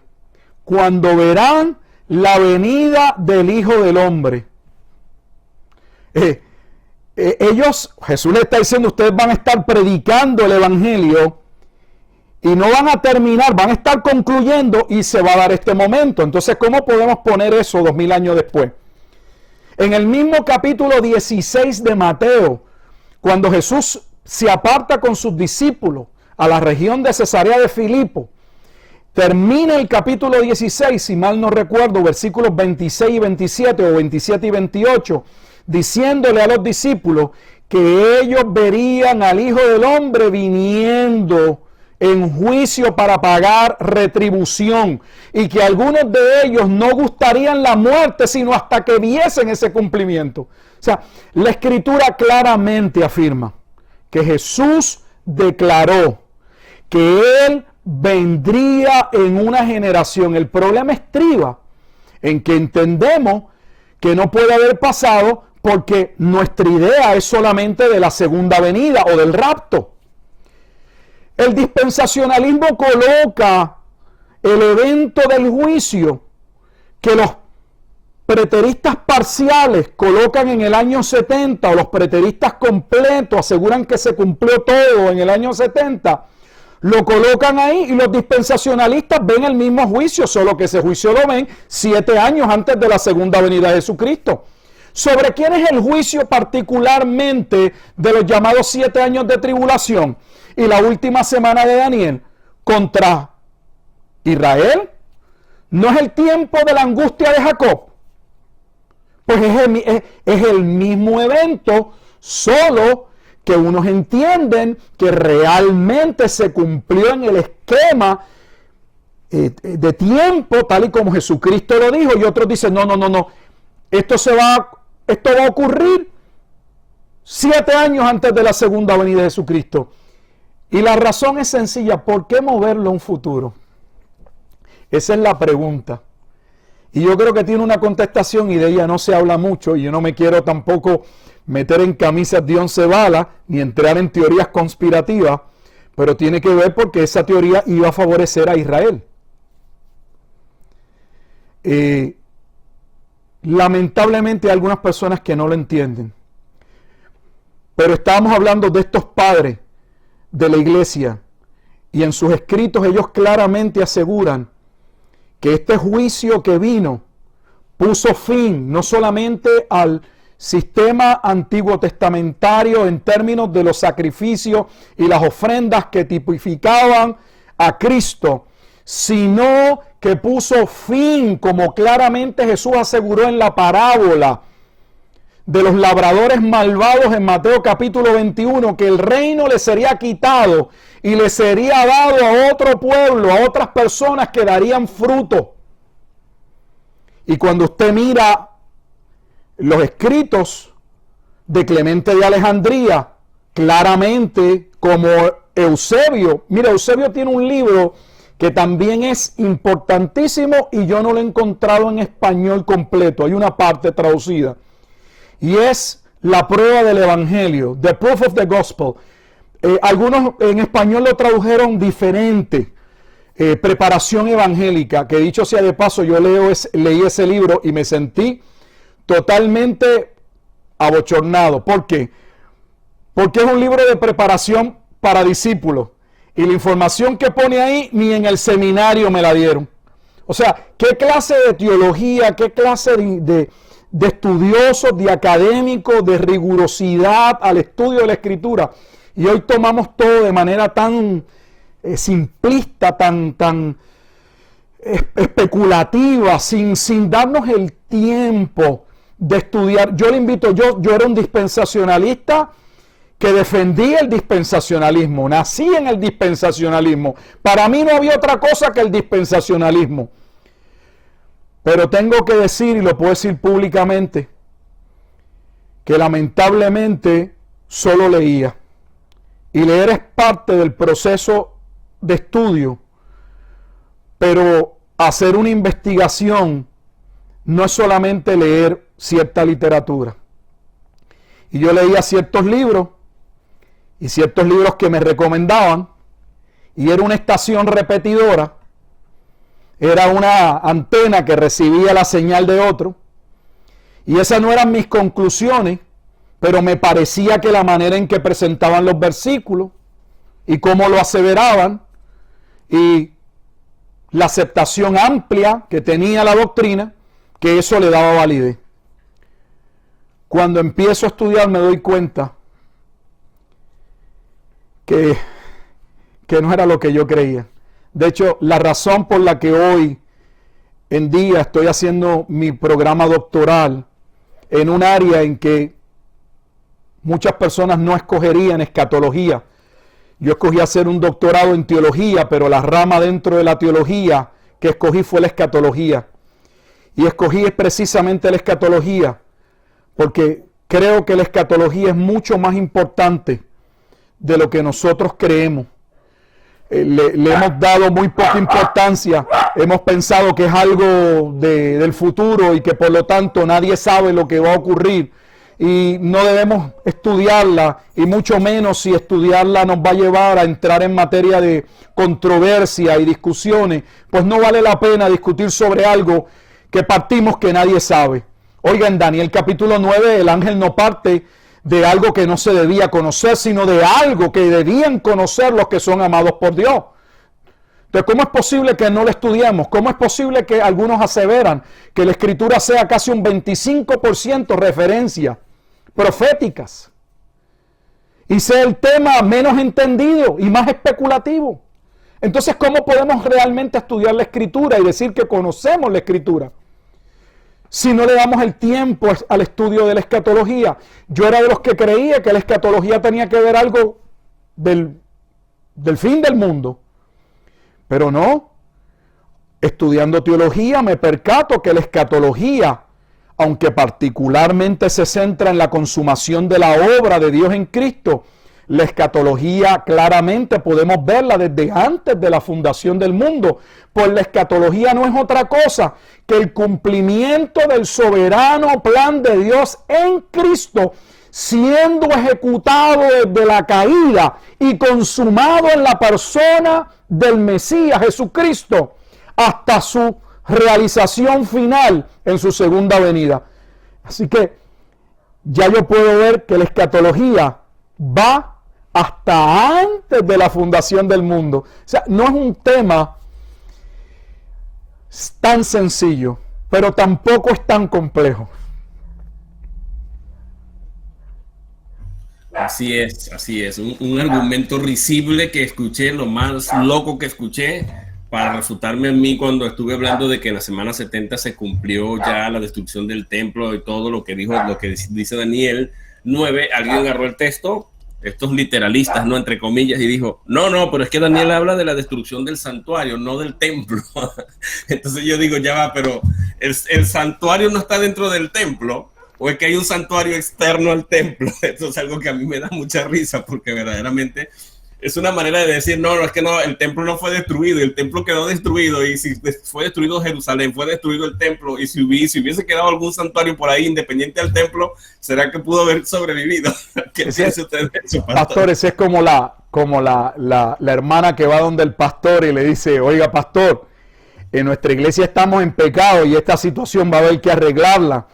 cuando verán la venida del Hijo del Hombre. Jesús les está diciendo, ustedes van a estar predicando el evangelio y no van a terminar, van a estar concluyendo y se va a dar este momento. Entonces, ¿cómo podemos poner eso 2000 años después? En el mismo capítulo 16 de Mateo, cuando Jesús se aparta con sus discípulos a la región de Cesarea de Filipo, termina el capítulo 16, si mal no recuerdo, versículos 26 y 27 o 27 y 28, diciéndole a los discípulos que ellos verían al Hijo del Hombre viniendo en juicio para pagar retribución, y que algunos de ellos no gustarían la muerte sino hasta que viesen ese cumplimiento. O sea, la Escritura claramente afirma que Jesús declaró que Él vendría en una generación. El problema estriba en que entendemos que no puede haber pasado porque nuestra idea es solamente de la segunda venida o del rapto. El dispensacionalismo coloca el evento del juicio que los preteristas parciales colocan en el año 70, o los preteristas completos aseguran que se cumplió todo en el año 70, lo colocan ahí, y los dispensacionalistas ven el mismo juicio, solo que ese juicio lo ven 7 años antes de la segunda venida de Jesucristo. ¿Sobre quién es el juicio particularmente de los llamados 7 años de tribulación y la última semana de Daniel? ¿Contra Israel? ¿No es el tiempo de la angustia de Jacob? Pues es el mismo evento, solo que unos entienden que realmente se cumplió en el esquema de tiempo, tal y como Jesucristo lo dijo, y otros dicen, no, esto va a ocurrir 7 años antes de la segunda venida de Jesucristo. Y la razón es sencilla, ¿por qué moverlo a un futuro? Esa es la pregunta. Y yo creo que tiene una contestación, y de ella no se habla mucho, y yo no me quiero tampoco meter en camisas de 11 balas, ni entrar en teorías conspirativas, pero tiene que ver porque esa teoría iba a favorecer a Israel. Lamentablemente hay algunas personas que no lo entienden, pero estábamos hablando de estos padres de la iglesia, y en sus escritos ellos claramente aseguran que este juicio que vino puso fin no solamente al sistema antiguo testamentario en términos de los sacrificios y las ofrendas que tipificaban a Cristo, sino que puso fin, como claramente Jesús aseguró en la parábola de los labradores malvados en Mateo capítulo 21, que el reino le sería quitado y le sería dado a otro pueblo, a otras personas que darían fruto. Y cuando usted mira los escritos de Clemente de Alejandría, claramente, como Eusebio, mira, Eusebio tiene un libro que también es importantísimo y yo no lo he encontrado en español completo, hay una parte traducida, y es La prueba del Evangelio, The Proof of the Gospel. Algunos en español lo tradujeron diferente, Preparación Evangélica, que dicho sea de paso, yo leí ese libro y me sentí totalmente abochornado. ¿Por qué? Porque es un libro de preparación para discípulos. Y la información que pone ahí ni en el seminario me la dieron. O sea, ¿qué clase de teología, qué clase de estudiosos, de académicos, de rigurosidad al estudio de la Escritura? Y hoy tomamos todo de manera tan simplista, tan especulativa, sin darnos el tiempo de estudiar. Yo le invito, yo era un dispensacionalista que defendía el dispensacionalismo, nací en el dispensacionalismo. Para mí no había otra cosa que el dispensacionalismo. Pero tengo que decir, y lo puedo decir públicamente, que lamentablemente solo leía. Y leer es parte del proceso de estudio, pero hacer una investigación no es solamente leer cierta literatura. Y yo leía ciertos libros, y ciertos libros que me recomendaban, y era una estación repetidora, era una antena que recibía la señal de otro, y esas no eran mis conclusiones, pero me parecía que la manera en que presentaban los versículos, y cómo lo aseveraban, y la aceptación amplia que tenía la doctrina, que eso le daba validez. Cuando empiezo a estudiar me doy cuenta que no era lo que yo creía. De hecho, la razón por la que hoy en día estoy haciendo mi programa doctoral en un área en que muchas personas no escogerían escatología. Yo escogí hacer un doctorado en teología, pero la rama dentro de la teología que escogí fue la escatología. Y escogí precisamente la escatología porque creo que la escatología es mucho más importante de lo que nosotros creemos. Le hemos dado muy poca importancia. Hemos pensado que es algo del futuro y que por lo tanto nadie sabe lo que va a ocurrir. Y no debemos estudiarla, y mucho menos si estudiarla nos va a llevar a entrar en materia de controversia y discusiones, pues no vale la pena discutir sobre algo que partimos que nadie sabe. Oiga, en Daniel capítulo 9 el ángel no parte de algo que no se debía conocer, sino de algo que debían conocer los que son amados por Dios. Entonces, ¿cómo es posible que no lo estudiemos? ¿Cómo es posible que algunos aseveran que la Escritura sea casi un 25% referencias proféticas y sea el tema menos entendido y más especulativo? Entonces, ¿cómo podemos realmente estudiar la Escritura y decir que conocemos la Escritura si no le damos el tiempo al estudio de la escatología? Yo era de los que creía que la escatología tenía que ver algo del fin del mundo, pero no. Estudiando teología me percato que la escatología, aunque particularmente se centra en la consumación de la obra de Dios en Cristo, la escatología claramente podemos verla desde antes de la fundación del mundo, pues la escatología no es otra cosa que el cumplimiento del soberano plan de Dios en Cristo, siendo ejecutado desde la caída y consumado en la persona del Mesías Jesucristo, hasta su realización final en su segunda venida. Así que ya yo puedo ver que la escatología va hasta antes de la fundación del mundo. O sea, no es un tema tan sencillo, pero tampoco es tan complejo. Así es. Un argumento risible que escuché, lo más loco que escuché, para refutarme a mí cuando estuve hablando de que en la semana 70 se cumplió ya la destrucción del templo y todo lo que dice Daniel 9. Alguien agarró el texto, estos literalistas, ¿no? Entre comillas, y dijo, no, pero es que Daniel habla de la destrucción del santuario, no del templo. Entonces yo digo, ya va, pero el santuario no está dentro del templo, o es que hay un santuario externo al templo. Eso es algo que a mí me da mucha risa, porque verdaderamente es una manera de decir, no, es que no, el templo no fue destruido, el templo quedó destruido, y si fue destruido Jerusalén, fue destruido el templo, y si hubiese quedado algún santuario por ahí independiente del templo, ¿será que pudo haber sobrevivido? ¿Qué piensa usted de eso, pastor? Esa es como la hermana que va donde el pastor y le dice, oiga, pastor, en nuestra iglesia estamos en pecado y esta situación va a haber que arreglarla.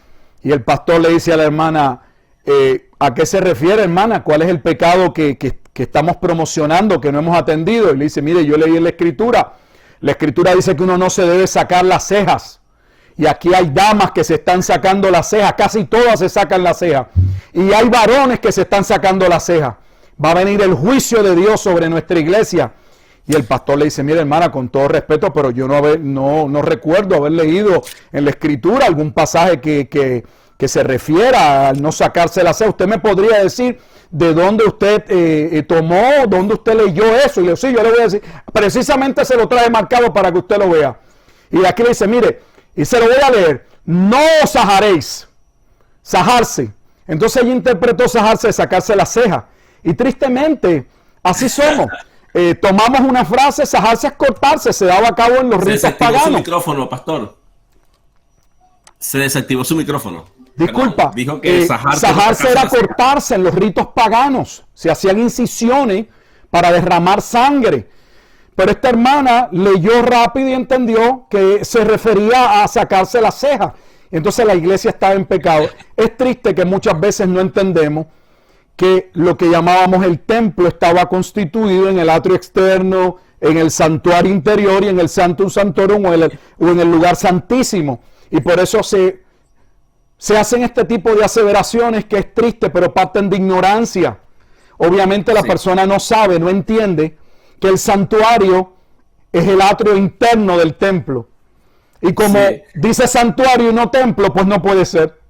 Y el pastor le dice a la hermana, ¿a qué se refiere, hermana? ¿Cuál es el pecado que que estamos promocionando, que no hemos atendido, y le dice, mire, yo leí en la Escritura dice que uno no se debe sacar las cejas, y aquí hay damas que se están sacando las cejas, casi todas se sacan las cejas, y hay varones que se están sacando las cejas. Va a venir el juicio de Dios sobre nuestra iglesia. Y el pastor le dice, mire hermana, con todo respeto, pero yo no recuerdo haber leído en la Escritura algún pasaje que se refiera al no sacarse la ceja. ¿Usted me podría decir de dónde usted tomó, dónde usted leyó eso? Y le digo, sí, yo le voy a decir, precisamente se lo traje marcado para que usted lo vea. Y aquí le dice, mire, y se lo voy a leer, no os sajaréis, sajarse. Entonces ella interpretó sajarse de sacarse la ceja. Y tristemente, así somos. Tomamos una frase, sajarse es cortarse, se daba a cabo en los ritos paganos. Se desactivó su micrófono, pastor. Se desactivó su micrófono. Disculpa, dijo que sajarse era cortarse en los ritos paganos. Se hacían incisiones para derramar sangre. Pero esta hermana leyó rápido y entendió que se refería a sacarse la ceja. Entonces la iglesia estaba en pecado. Es triste que muchas veces no entendemos que lo que llamábamos el templo estaba constituido en el atrio externo, en el santuario interior y en el Sanctum Sanctorum o en el lugar santísimo. Y por eso se hacen este tipo de aseveraciones que es triste, pero parten de ignorancia. Obviamente la persona no sabe, no entiende que el santuario es el atrio interno del templo. Y como dice santuario y no templo, pues no puede ser.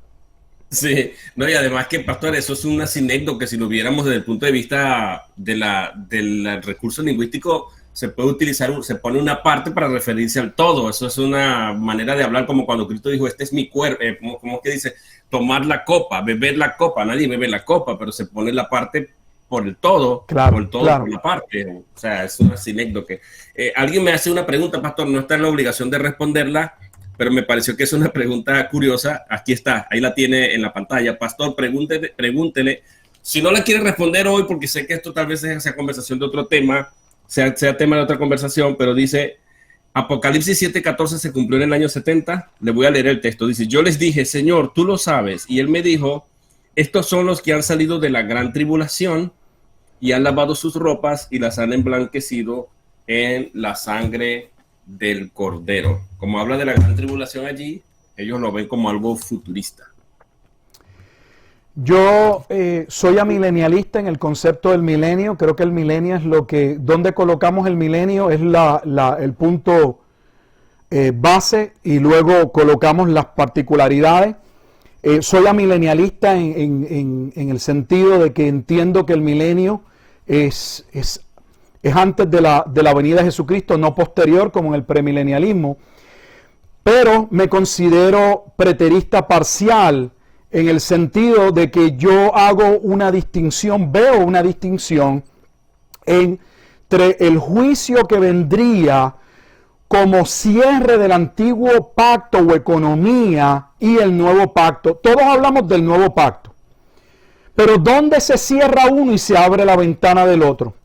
Sí, no, y además que, pastor, eso es una anécdota que si lo viéramos desde el punto de vista del recurso lingüístico, se puede utilizar, se pone una parte para referirse al todo. Eso es una manera de hablar como cuando Cristo dijo, este es mi cuerpo, como que dice, tomar la copa, beber la copa. Nadie bebe la copa, pero se pone la parte por el todo, claro, por el todo, claro. Por la parte. O sea, es una anécdota. Alguien me hace una pregunta, pastor, no está en la obligación de responderla, pero me pareció que es una pregunta curiosa. Aquí está, ahí la tiene en la pantalla. Pastor, pregúntele. Si no la quiere responder hoy, porque sé que esto tal vez sea conversación de otro tema, sea tema de otra conversación, pero dice, Apocalipsis 7:14 se cumplió en el año 70. Le voy a leer el texto. Dice, yo les dije, Señor, tú lo sabes. Y él me dijo, estos son los que han salido de la gran tribulación y han lavado sus ropas y las han emblanquecido en la sangre del Cordero. Como habla de la gran tribulación allí, ellos lo ven como algo futurista. Yo soy amilenialista en el concepto del milenio. Creo que el milenio es donde colocamos el milenio es el punto base y luego colocamos las particularidades. Soy amilenialista en el sentido de que entiendo que el milenio es antes de la venida de Jesucristo, no posterior como en el premilenialismo, pero me considero preterista parcial en el sentido de que yo hago una distinción, veo una distinción entre el juicio que vendría como cierre del antiguo pacto o economía y el nuevo pacto. Todos hablamos del nuevo pacto, pero ¿dónde se cierra uno y se abre la ventana del otro?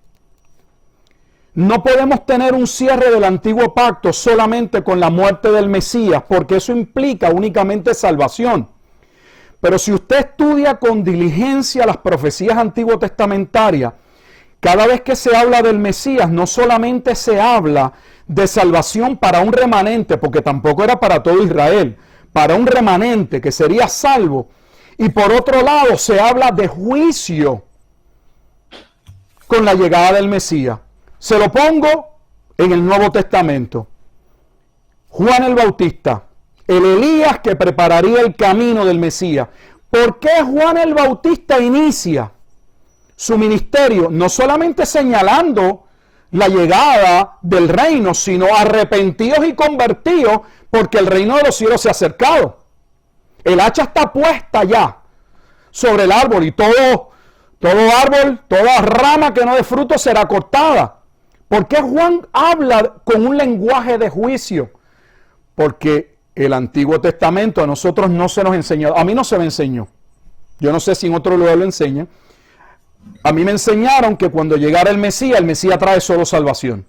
No podemos tener un cierre del antiguo pacto solamente con la muerte del Mesías, porque eso implica únicamente salvación. Pero si usted estudia con diligencia las profecías antiguo testamentarias, cada vez que se habla del Mesías, no solamente se habla de salvación para un remanente, porque tampoco era para todo Israel, para un remanente que sería salvo. Y por otro lado, se habla de juicio con la llegada del Mesías. Se lo pongo en el Nuevo Testamento. Juan el Bautista, el Elías que prepararía el camino del Mesías. ¿Por qué Juan el Bautista inicia su ministerio? No solamente señalando la llegada del reino, sino arrepentidos y convertidos, porque el reino de los cielos se ha acercado. El hacha está puesta ya sobre el árbol y todo árbol, toda rama que no dé fruto será cortada. ¿Por qué Juan habla con un lenguaje de juicio? Porque el Antiguo Testamento a nosotros no se nos enseñó, a mí no se me enseñó. Yo no sé si en otro lugar lo enseñan. A mí me enseñaron que cuando llegara el Mesías trae solo salvación.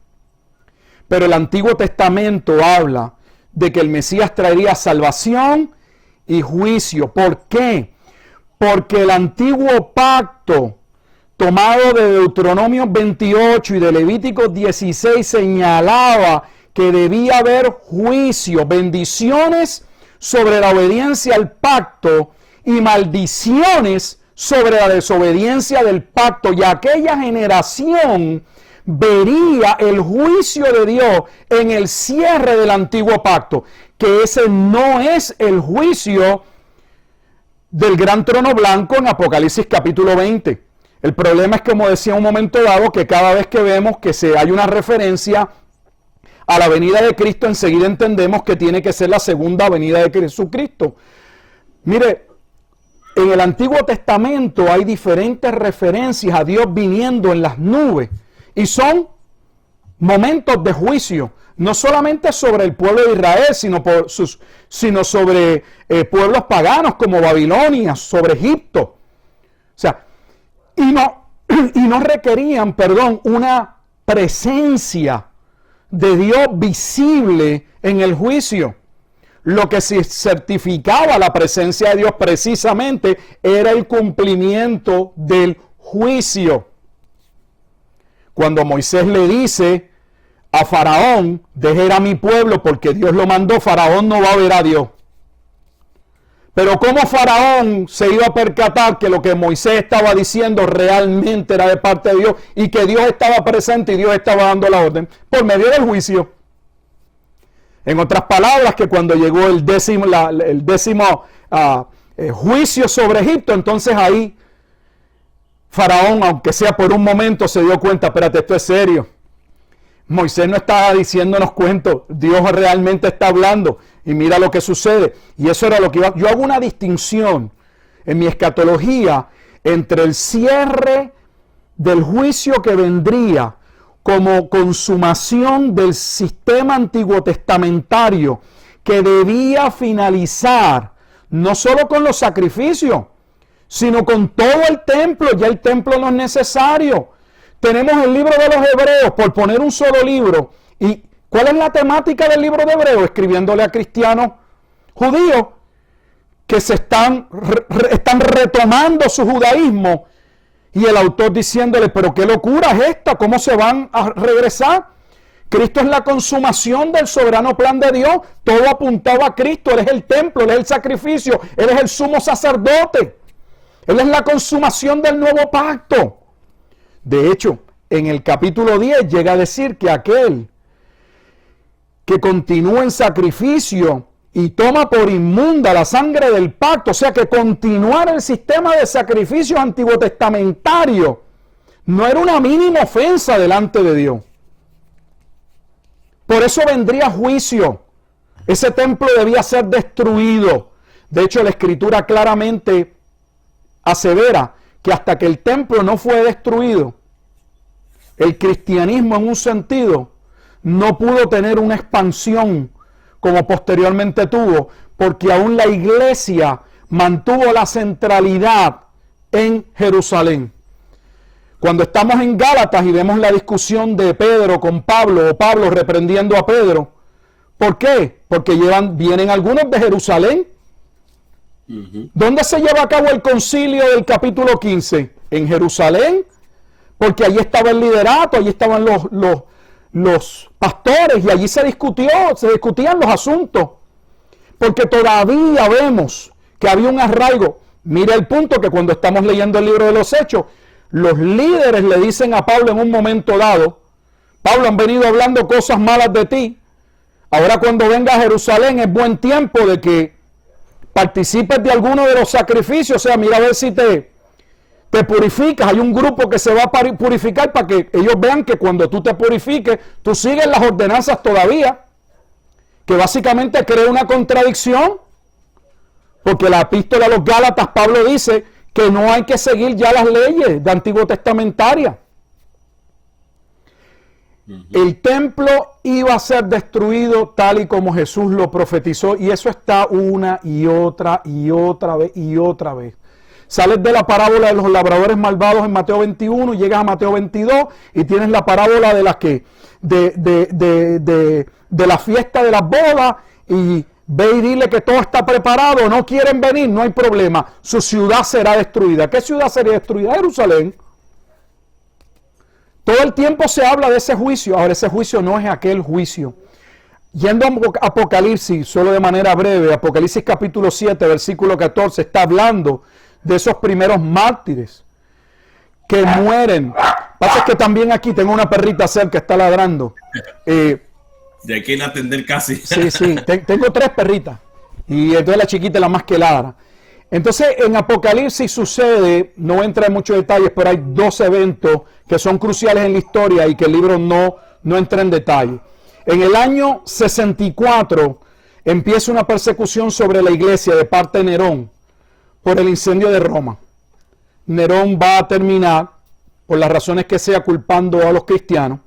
Pero el Antiguo Testamento habla de que el Mesías traería salvación y juicio. ¿Por qué? Porque el antiguo pacto tomado de Deuteronomio 28 y de Levítico 16, señalaba que debía haber juicio, bendiciones sobre la obediencia al pacto y maldiciones sobre la desobediencia del pacto. Y aquella generación vería el juicio de Dios en el cierre del antiguo pacto, que ese no es el juicio del gran trono blanco en Apocalipsis capítulo 20. El problema es, como decía un momento dado, que cada vez que vemos que hay una referencia a la venida de Cristo, enseguida entendemos que tiene que ser la segunda venida de Jesucristo. Mire, en el Antiguo Testamento hay diferentes referencias a Dios viniendo en las nubes, y son momentos de juicio, no solamente sobre el pueblo de Israel, sino sobre pueblos paganos como Babilonia, sobre Egipto. O sea, y no requerían, una presencia de Dios visible en el juicio. Lo que se certificaba la presencia de Dios precisamente era el cumplimiento del juicio. Cuando Moisés le dice a Faraón, deje ir a mi pueblo porque Dios lo mandó, Faraón no va a ver a Dios. Pero ¿cómo Faraón se iba a percatar que lo que Moisés estaba diciendo realmente era de parte de Dios y que Dios estaba presente y Dios estaba dando la orden? Por medio del juicio. En otras palabras, que cuando llegó el décimo juicio sobre Egipto, entonces ahí Faraón, aunque sea por un momento, se dio cuenta, espérate, esto es serio. Moisés no estaba diciéndonos cuentos, Dios realmente está hablando y mira lo que sucede. Y eso era lo que yo hago una distinción en mi escatología entre el cierre del juicio que vendría como consumación del sistema antiguo testamentario que debía finalizar no solo con los sacrificios, sino con todo el templo. Ya el templo no es necesario. Tenemos el libro de los Hebreos, por poner un solo libro. ¿Y cuál es la temática del libro de Hebreos? Escribiéndole a cristianos judíos que están retomando su judaísmo. Y el autor diciéndole, pero qué locura es esta, ¿cómo se van a regresar? Cristo es la consumación del soberano plan de Dios. Todo apuntaba a Cristo. Él es el templo, Él es el sacrificio, Él es el sumo sacerdote. Él es la consumación del nuevo pacto. De hecho, en el capítulo 10 llega a decir que aquel que continúa en sacrificio y toma por inmunda la sangre del pacto, o sea que continuar el sistema de sacrificios antiguo testamentario no era una mínima ofensa delante de Dios. Por eso vendría juicio. Ese templo debía ser destruido. De hecho, la Escritura claramente asevera que hasta que el templo no fue destruido, el cristianismo en un sentido no pudo tener una expansión como posteriormente tuvo, porque aún la iglesia mantuvo la centralidad en Jerusalén. Cuando estamos en Gálatas y vemos la discusión de Pedro con Pablo, o Pablo reprendiendo a Pedro, ¿por qué? Porque vienen algunos de Jerusalén. ¿Dónde se lleva a cabo el concilio del capítulo 15? En Jerusalén, porque allí estaba el liderato, allí estaban los pastores y allí se discutían los asuntos, porque todavía vemos que había un arraigo. Mira el punto que cuando estamos leyendo el libro de los Hechos, los líderes le dicen a Pablo en un momento dado, Pablo, han venido hablando cosas malas de ti, ahora cuando venga a Jerusalén es buen tiempo de que participes de alguno de los sacrificios, o sea, mira a ver si te purificas. Hay un grupo que se va a purificar para que ellos vean que cuando tú te purifiques, tú sigues las ordenanzas todavía, que básicamente crea una contradicción, porque la epístola a los Gálatas, Pablo dice que no hay que seguir ya las leyes de Antiguo Testamentaria. El templo iba a ser destruido tal y como Jesús lo profetizó, y eso está una y otra vez. Sales de la parábola de los labradores malvados en Mateo 21 y llegas a Mateo 22 y tienes la parábola de la fiesta de las bodas, y ve y dile que todo está preparado, no quieren venir, no hay problema, su ciudad será destruida. ¿Qué ciudad sería destruida? Jerusalén. todo el tiempo se habla de ese juicio. Ahora, ese juicio no es aquel juicio. Yendo a Apocalipsis, solo de manera breve, Apocalipsis capítulo 7, versículo 14, está hablando de esos primeros mártires que mueren. Pasa que también aquí tengo una perrita cerca, está ladrando. De aquí en atender casi. Sí, tengo 3 perritas. Y entonces la chiquita es la más que ladra. Entonces en Apocalipsis sucede, no voy a entrar en muchos detalles, pero hay 2 eventos que son cruciales en la historia y que el libro no entra en detalle. En el año 64 empieza una persecución sobre la iglesia de parte de Nerón por el incendio de Roma. Nerón va a terminar, por las razones que sea, culpando a los cristianos.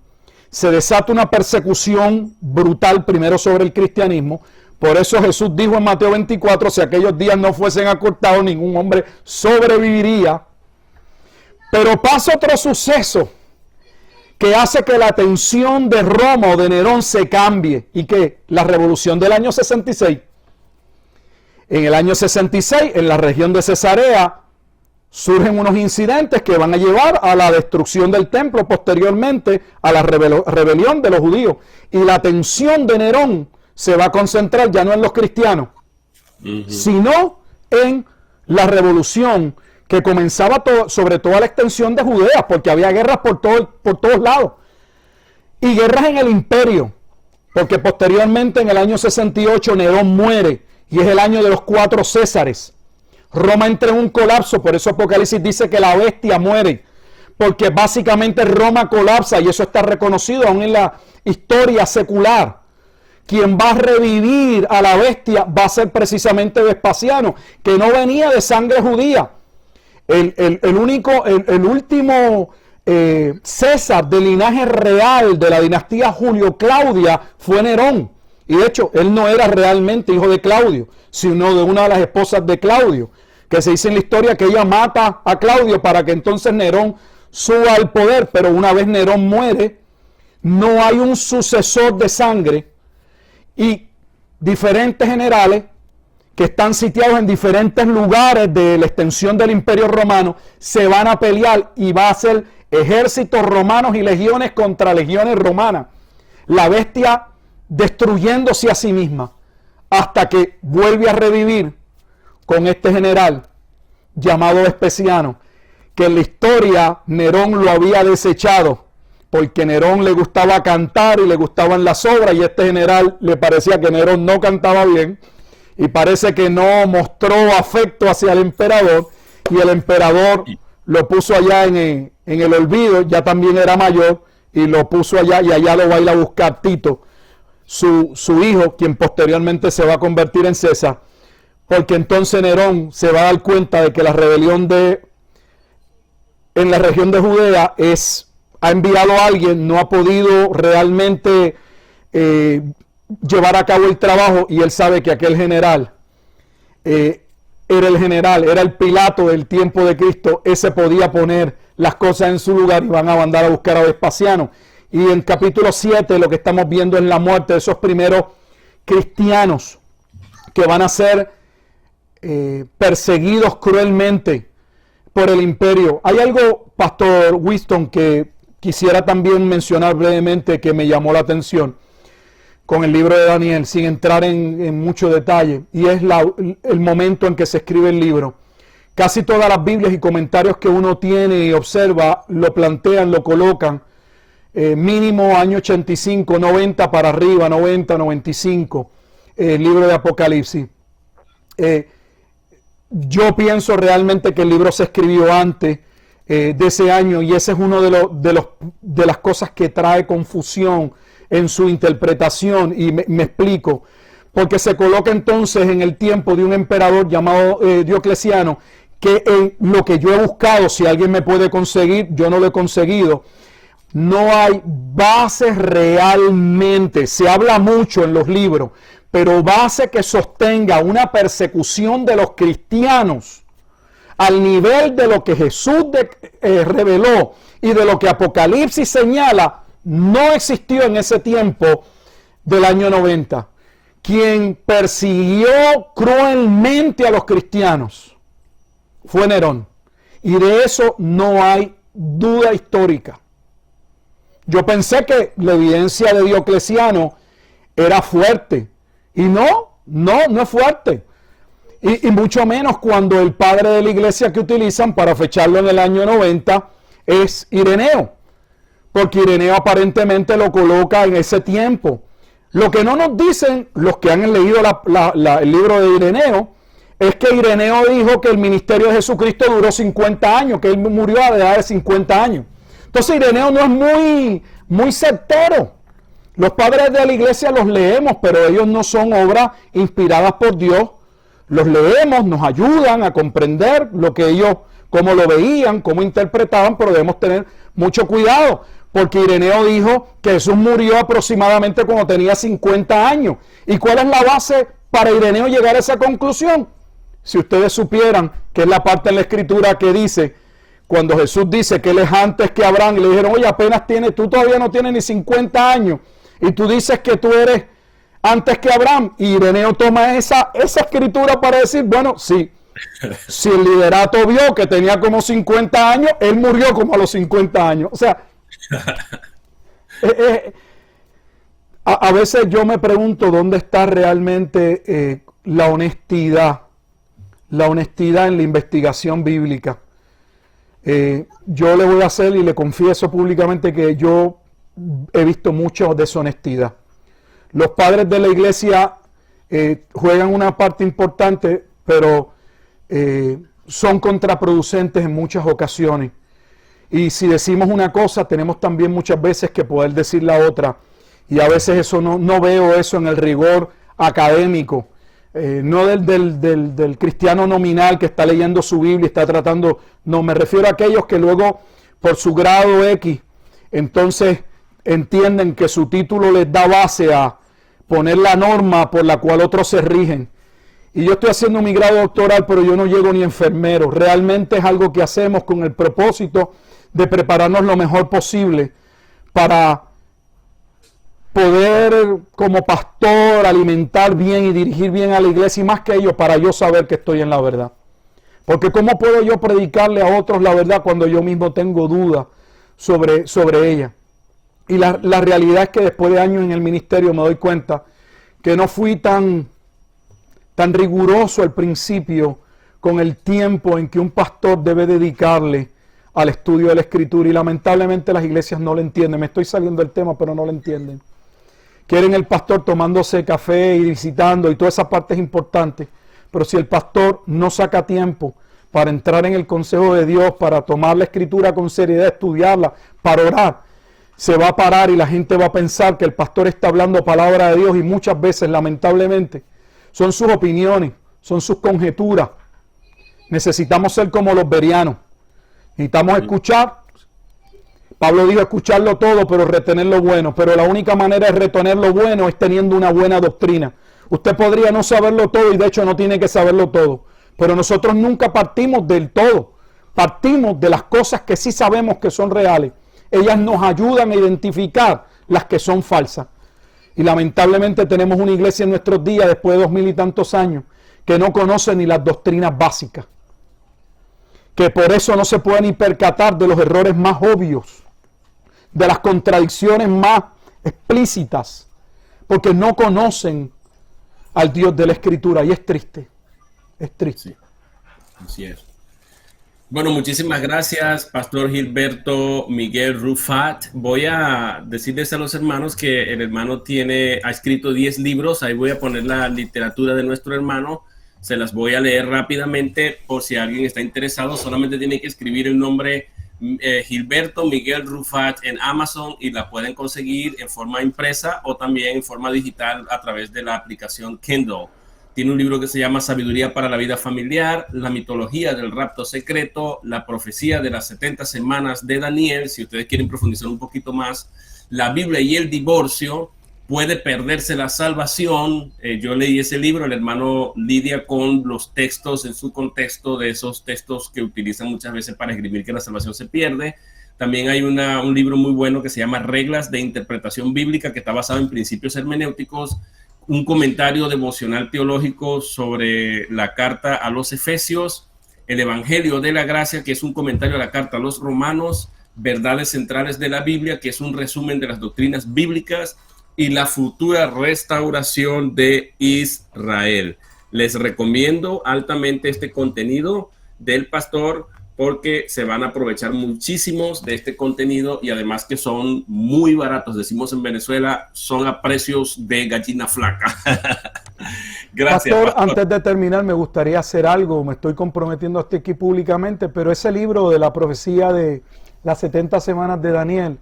Se desata una persecución brutal primero sobre el cristianismo. Por eso Jesús dijo en Mateo 24, si aquellos días no fuesen acortados, ningún hombre sobreviviría. Pero pasa otro suceso que hace que la atención de Roma o de Nerón se cambie, y que la revolución del año 66. En el año 66, en la región de Cesarea, surgen unos incidentes que van a llevar a la destrucción del templo, posteriormente a la rebelión de los judíos. Y la atención de Nerón se va a concentrar ya no en los cristianos, sino en la revolución que comenzaba sobre toda la extensión de Judea, porque había guerras por todos lados. Y guerras en el imperio, porque posteriormente en el año 68 Nerón muere, y es el año de los 4 Césares. Roma entra en un colapso, por eso Apocalipsis dice que la bestia muere, porque básicamente Roma colapsa, y eso está reconocido aún en la historia secular. Quien va a revivir a la bestia va a ser precisamente Vespasiano, que no venía de sangre judía. El último César de linaje real de la dinastía Julio Claudia fue Nerón. Y de hecho, él no era realmente hijo de Claudio, sino de una de las esposas de Claudio, que se dice en la historia que ella mata a Claudio para que entonces Nerón suba al poder. Pero una vez Nerón muere, no hay un sucesor de sangre, y diferentes generales que están sitiados en diferentes lugares de la extensión del Imperio Romano se van a pelear, y va a ser ejércitos romanos y legiones contra legiones romanas. La bestia destruyéndose a sí misma, hasta que vuelve a revivir con este general llamado Vespasiano, que en la historia Nerón lo había desechado, porque Nerón le gustaba cantar y le gustaban las obras, y este general le parecía que Nerón no cantaba bien, y parece que no mostró afecto hacia el emperador, y el emperador lo puso allá en el olvido. Ya también era mayor, y lo puso allá, y allá lo va a ir a buscar Tito, su hijo, quien posteriormente se va a convertir en César, porque entonces Nerón se va a dar cuenta de que la rebelión en la región de Judea ha enviado a alguien, no ha podido realmente llevar a cabo el trabajo, y él sabe que aquel general era el Pilato del tiempo de Cristo. Ese podía poner las cosas en su lugar, y van a mandar a buscar a Vespasiano. Y en capítulo 7 lo que estamos viendo es la muerte de esos primeros cristianos que van a ser perseguidos cruelmente por el imperio. Hay algo, Pastor Winston, que quisiera también mencionar brevemente, que me llamó la atención con el libro de Daniel, sin entrar en mucho detalle, y es el momento en que se escribe el libro. Casi todas las Biblias y comentarios que uno tiene y observa lo plantean, lo colocan mínimo año 85, 90 para arriba, 90, 95, el libro de Apocalipsis. Yo pienso realmente que el libro se escribió antes de ese año, y ese es uno de las cosas que trae confusión en su interpretación, y me explico. Porque se coloca entonces en el tiempo de un emperador llamado Diocleciano, que en lo que yo he buscado, si alguien me puede conseguir, yo no lo he conseguido, no hay base realmente. Se habla mucho en los libros, pero base que sostenga una persecución de los cristianos al nivel de lo que Jesús reveló y de lo que Apocalipsis señala, no existió en ese tiempo del año 90. Quien persiguió cruelmente a los cristianos fue Nerón, y de eso no hay duda histórica. Yo pensé que la evidencia de Diocleciano era fuerte. Y no es fuerte. Y mucho menos cuando el padre de la iglesia que utilizan para fecharlo en el año 90 es Ireneo. Porque Ireneo aparentemente lo coloca en ese tiempo. Lo que no nos dicen los que han leído el libro de Ireneo es que Ireneo dijo que el ministerio de Jesucristo duró 50 años, que él murió a la edad de 50 años. Entonces Ireneo no es muy certero. Los padres de la iglesia los leemos, pero ellos no son obras inspiradas por Dios. Los leemos, nos ayudan a comprender lo que ellos, cómo lo veían, cómo interpretaban, pero debemos tener mucho cuidado, porque Ireneo dijo que Jesús murió aproximadamente cuando tenía 50 años. ¿Y cuál es la base para Ireneo llegar a esa conclusión? Si ustedes supieran que es la parte de la Escritura que dice, cuando Jesús dice que él es antes que Abraham, y le dijeron, oye, tú todavía no tienes ni 50 años, y tú dices que tú eres antes que Abraham, y Ireneo toma esa escritura para decir, bueno, sí, si el liderato vio que tenía como 50 años, él murió como a los 50 años. O sea, a veces yo me pregunto dónde está realmente la honestidad en la investigación bíblica. Yo le voy a hacer y le confieso públicamente que yo he visto mucha deshonestidad. Los padres de la iglesia juegan una parte importante, pero son contraproducentes en muchas ocasiones. Y si decimos una cosa, tenemos también muchas veces que poder decir la otra. Y a veces eso no veo eso en el rigor académico. No del cristiano nominal que está leyendo su Biblia y está tratando, no, me refiero a aquellos que luego por su grado X, entonces entienden que su título les da base a poner la norma por la cual otros se rigen. Y yo estoy haciendo mi grado doctoral, pero yo no llego ni enfermero. Realmente es algo que hacemos con el propósito de prepararnos lo mejor posible para poder como pastor alimentar bien y dirigir bien a la iglesia, y más que ello para yo saber que estoy en la verdad. Porque ¿cómo puedo yo predicarle a otros la verdad cuando yo mismo tengo dudas sobre ella? Y la realidad es que después de años en el ministerio me doy cuenta que no fui tan riguroso al principio con el tiempo en que un pastor debe dedicarle al estudio de la Escritura, y lamentablemente las iglesias no lo entienden. Me estoy saliendo del tema, pero no lo entienden. Quieren el pastor tomándose café y visitando, y toda esa parte es importante, pero si el pastor no saca tiempo para entrar en el consejo de Dios, para tomar la Escritura con seriedad, estudiarla, para orar, se va a parar y la gente va a pensar que el pastor está hablando palabra de Dios, y muchas veces, lamentablemente, son sus opiniones, son sus conjeturas. Necesitamos ser como los bereanos. Necesitamos escuchar. Pablo dijo escucharlo todo, pero retener lo bueno. Pero la única manera de retener lo bueno es teniendo una buena doctrina. Usted podría no saberlo todo, y de hecho no tiene que saberlo todo. Pero nosotros nunca partimos del todo. Partimos de las cosas que sí sabemos que son reales. Ellas nos ayudan a identificar las que son falsas. Y lamentablemente tenemos una iglesia en nuestros días, después de 2000 y tantos años, que no conoce ni las doctrinas básicas. Que por eso no se pueden ni percatar de los errores más obvios, de las contradicciones más explícitas, porque no conocen al Dios de la Escritura, y es triste. Es triste. Sí, así es. Bueno, muchísimas gracias, Pastor Gilberto Miguel Rufat. Voy a decirles a los hermanos que el hermano ha escrito 10 libros. Ahí voy a poner la literatura de nuestro hermano. Se las voy a leer rápidamente por si alguien está interesado. Solamente tiene que escribir el nombre Gilberto Miguel Rufat en Amazon, y la pueden conseguir en forma impresa o también en forma digital a través de la aplicación Kindle. Tiene un libro que se llama Sabiduría para la vida familiar, la mitología del rapto secreto, la profecía de las 70 semanas de Daniel. Si ustedes quieren profundizar un poquito más, la Biblia y el divorcio, puede perderse la salvación. Yo leí ese libro, el hermano lidia con los textos en su contexto, de esos textos que utilizan muchas veces para escribir que la salvación se pierde. También hay un libro muy bueno que se llama Reglas de Interpretación Bíblica, que está basado en principios hermenéuticos. Un comentario devocional teológico sobre la carta a los Efesios, el Evangelio de la Gracia, que es un comentario a la carta a los Romanos, Verdades Centrales de la Biblia, que es un resumen de las doctrinas bíblicas, y La Futura Restauración de Israel. Les recomiendo altamente este contenido del pastor porque se van a aprovechar muchísimos de este contenido y además que son muy baratos. Decimos en Venezuela, son a precios de gallina flaca. Gracias, pastor. Antes de terminar, me gustaría hacer algo. Me estoy comprometiendo hasta aquí públicamente, pero ese libro de la profecía de las 70 semanas de Daniel,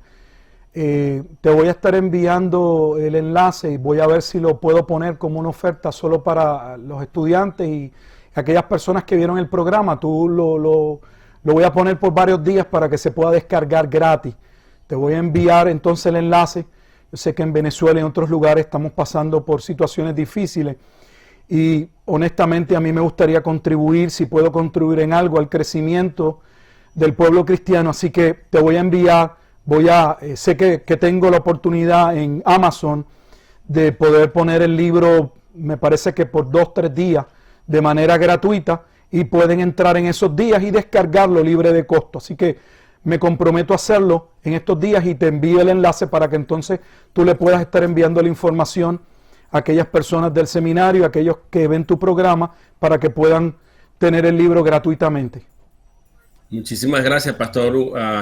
te voy a estar enviando el enlace y voy a ver si lo puedo poner como una oferta solo para los estudiantes y aquellas personas que vieron el programa. Lo voy a poner por varios días para que se pueda descargar gratis. Te voy a enviar entonces el enlace. Yo sé que en Venezuela y en otros lugares estamos pasando por situaciones difíciles y honestamente a mí me gustaría contribuir, si puedo contribuir en algo, al crecimiento del pueblo cristiano. Así que te voy a enviar, sé que tengo la oportunidad en Amazon de poder poner el libro, me parece que por 2-3 días de manera gratuita, y pueden entrar en esos días y descargarlo libre de costo. Así que me comprometo a hacerlo en estos días y te envío el enlace para que entonces tú le puedas estar enviando la información a aquellas personas del seminario, a aquellos que ven tu programa, para que puedan tener el libro gratuitamente. Muchísimas gracias, Pastor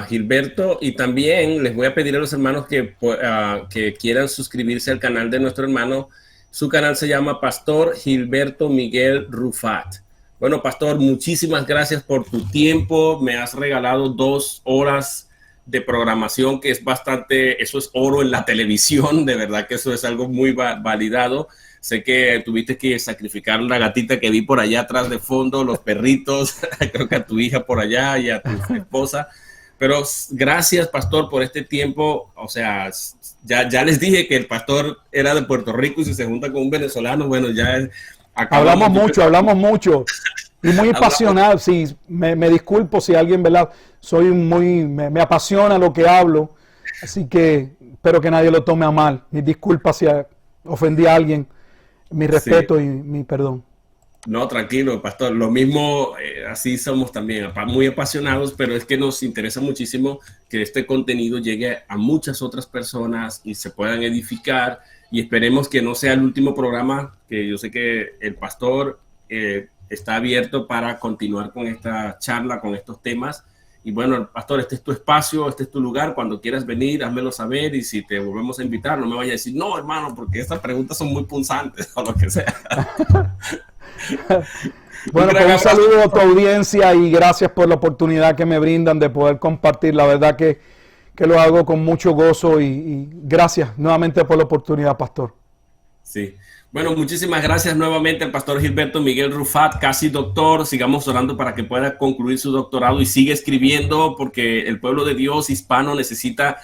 Gilberto. Y también les voy a pedir a los hermanos que quieran suscribirse al canal de nuestro hermano. Su canal se llama Pastor Gilberto Miguel Rufat. Bueno, Pastor, muchísimas gracias por tu tiempo. Me has regalado 2 horas de programación, que es bastante, eso es oro en la televisión. De verdad que eso es algo muy validado. Sé que tuviste que sacrificar la gatita que vi por allá atrás de fondo, los perritos, creo que a tu hija por allá y a tu esposa. Pero gracias, Pastor, por este tiempo. O sea, ya les dije que el pastor era de Puerto Rico y si se junta con un venezolano, bueno, ya... Hablamos mucho y muy apasionado. Sí, me disculpo si alguien, ¿verdad? Me apasiona lo que hablo, así que espero que nadie lo tome a mal. Mis disculpas si ofendí a alguien, mi respeto sí. Y mi perdón. No, tranquilo, Pastor. Lo mismo, así somos también, muy apasionados, pero es que nos interesa muchísimo que este contenido llegue a muchas otras personas y se puedan edificar. Y esperemos que no sea el último programa, que yo sé que el pastor está abierto para continuar con esta charla, con estos temas. Y bueno, pastor, este es tu espacio, este es tu lugar. Cuando quieras venir, házmelo saber. Y si te volvemos a invitar, no me vayas a decir, no, hermano, porque estas preguntas son muy punzantes o lo que sea. Bueno, pues un saludo a tu audiencia y gracias por la oportunidad que me brindan de poder compartir. La verdad que lo hago con mucho gozo y gracias nuevamente por la oportunidad, pastor. Sí. Bueno, muchísimas gracias nuevamente al pastor Gilberto Miguel Rufat, casi doctor. Sigamos orando para que pueda concluir su doctorado y sigue escribiendo, porque el pueblo de Dios hispano necesita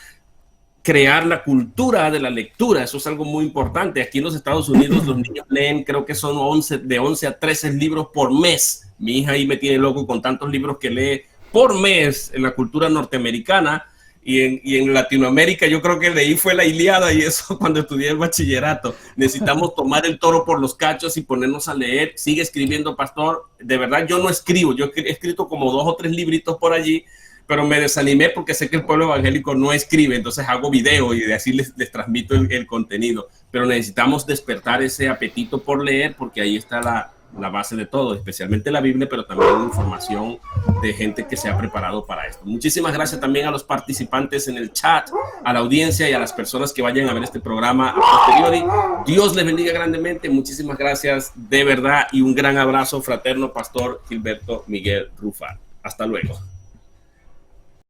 crear la cultura de la lectura. Eso es algo muy importante. Aquí en los Estados Unidos los niños leen, creo que son de 11 a 13 libros por mes. Mi hija ahí me tiene loco con tantos libros que lee por mes en la cultura norteamericana. Y en Latinoamérica yo creo que leí fue la Ilíada y eso cuando estudié el bachillerato. Necesitamos tomar el toro por los cachos y ponernos a leer. Sigue escribiendo, pastor. De verdad yo no escribo. Yo he escrito como 2 o 3 libritos por allí, pero me desanimé porque sé que el pueblo evangélico no escribe. Entonces hago video y de así les transmito el contenido. Pero necesitamos despertar ese apetito por leer porque ahí está la base de todo, especialmente la Biblia, pero también información de gente que se ha preparado para esto. Muchísimas gracias también a los participantes en el chat, a la audiencia y a las personas que vayan a ver este programa a posteriori. Dios les bendiga grandemente. Muchísimas gracias de verdad y un gran abrazo fraterno, pastor Gilberto Miguel Rufat. Hasta luego.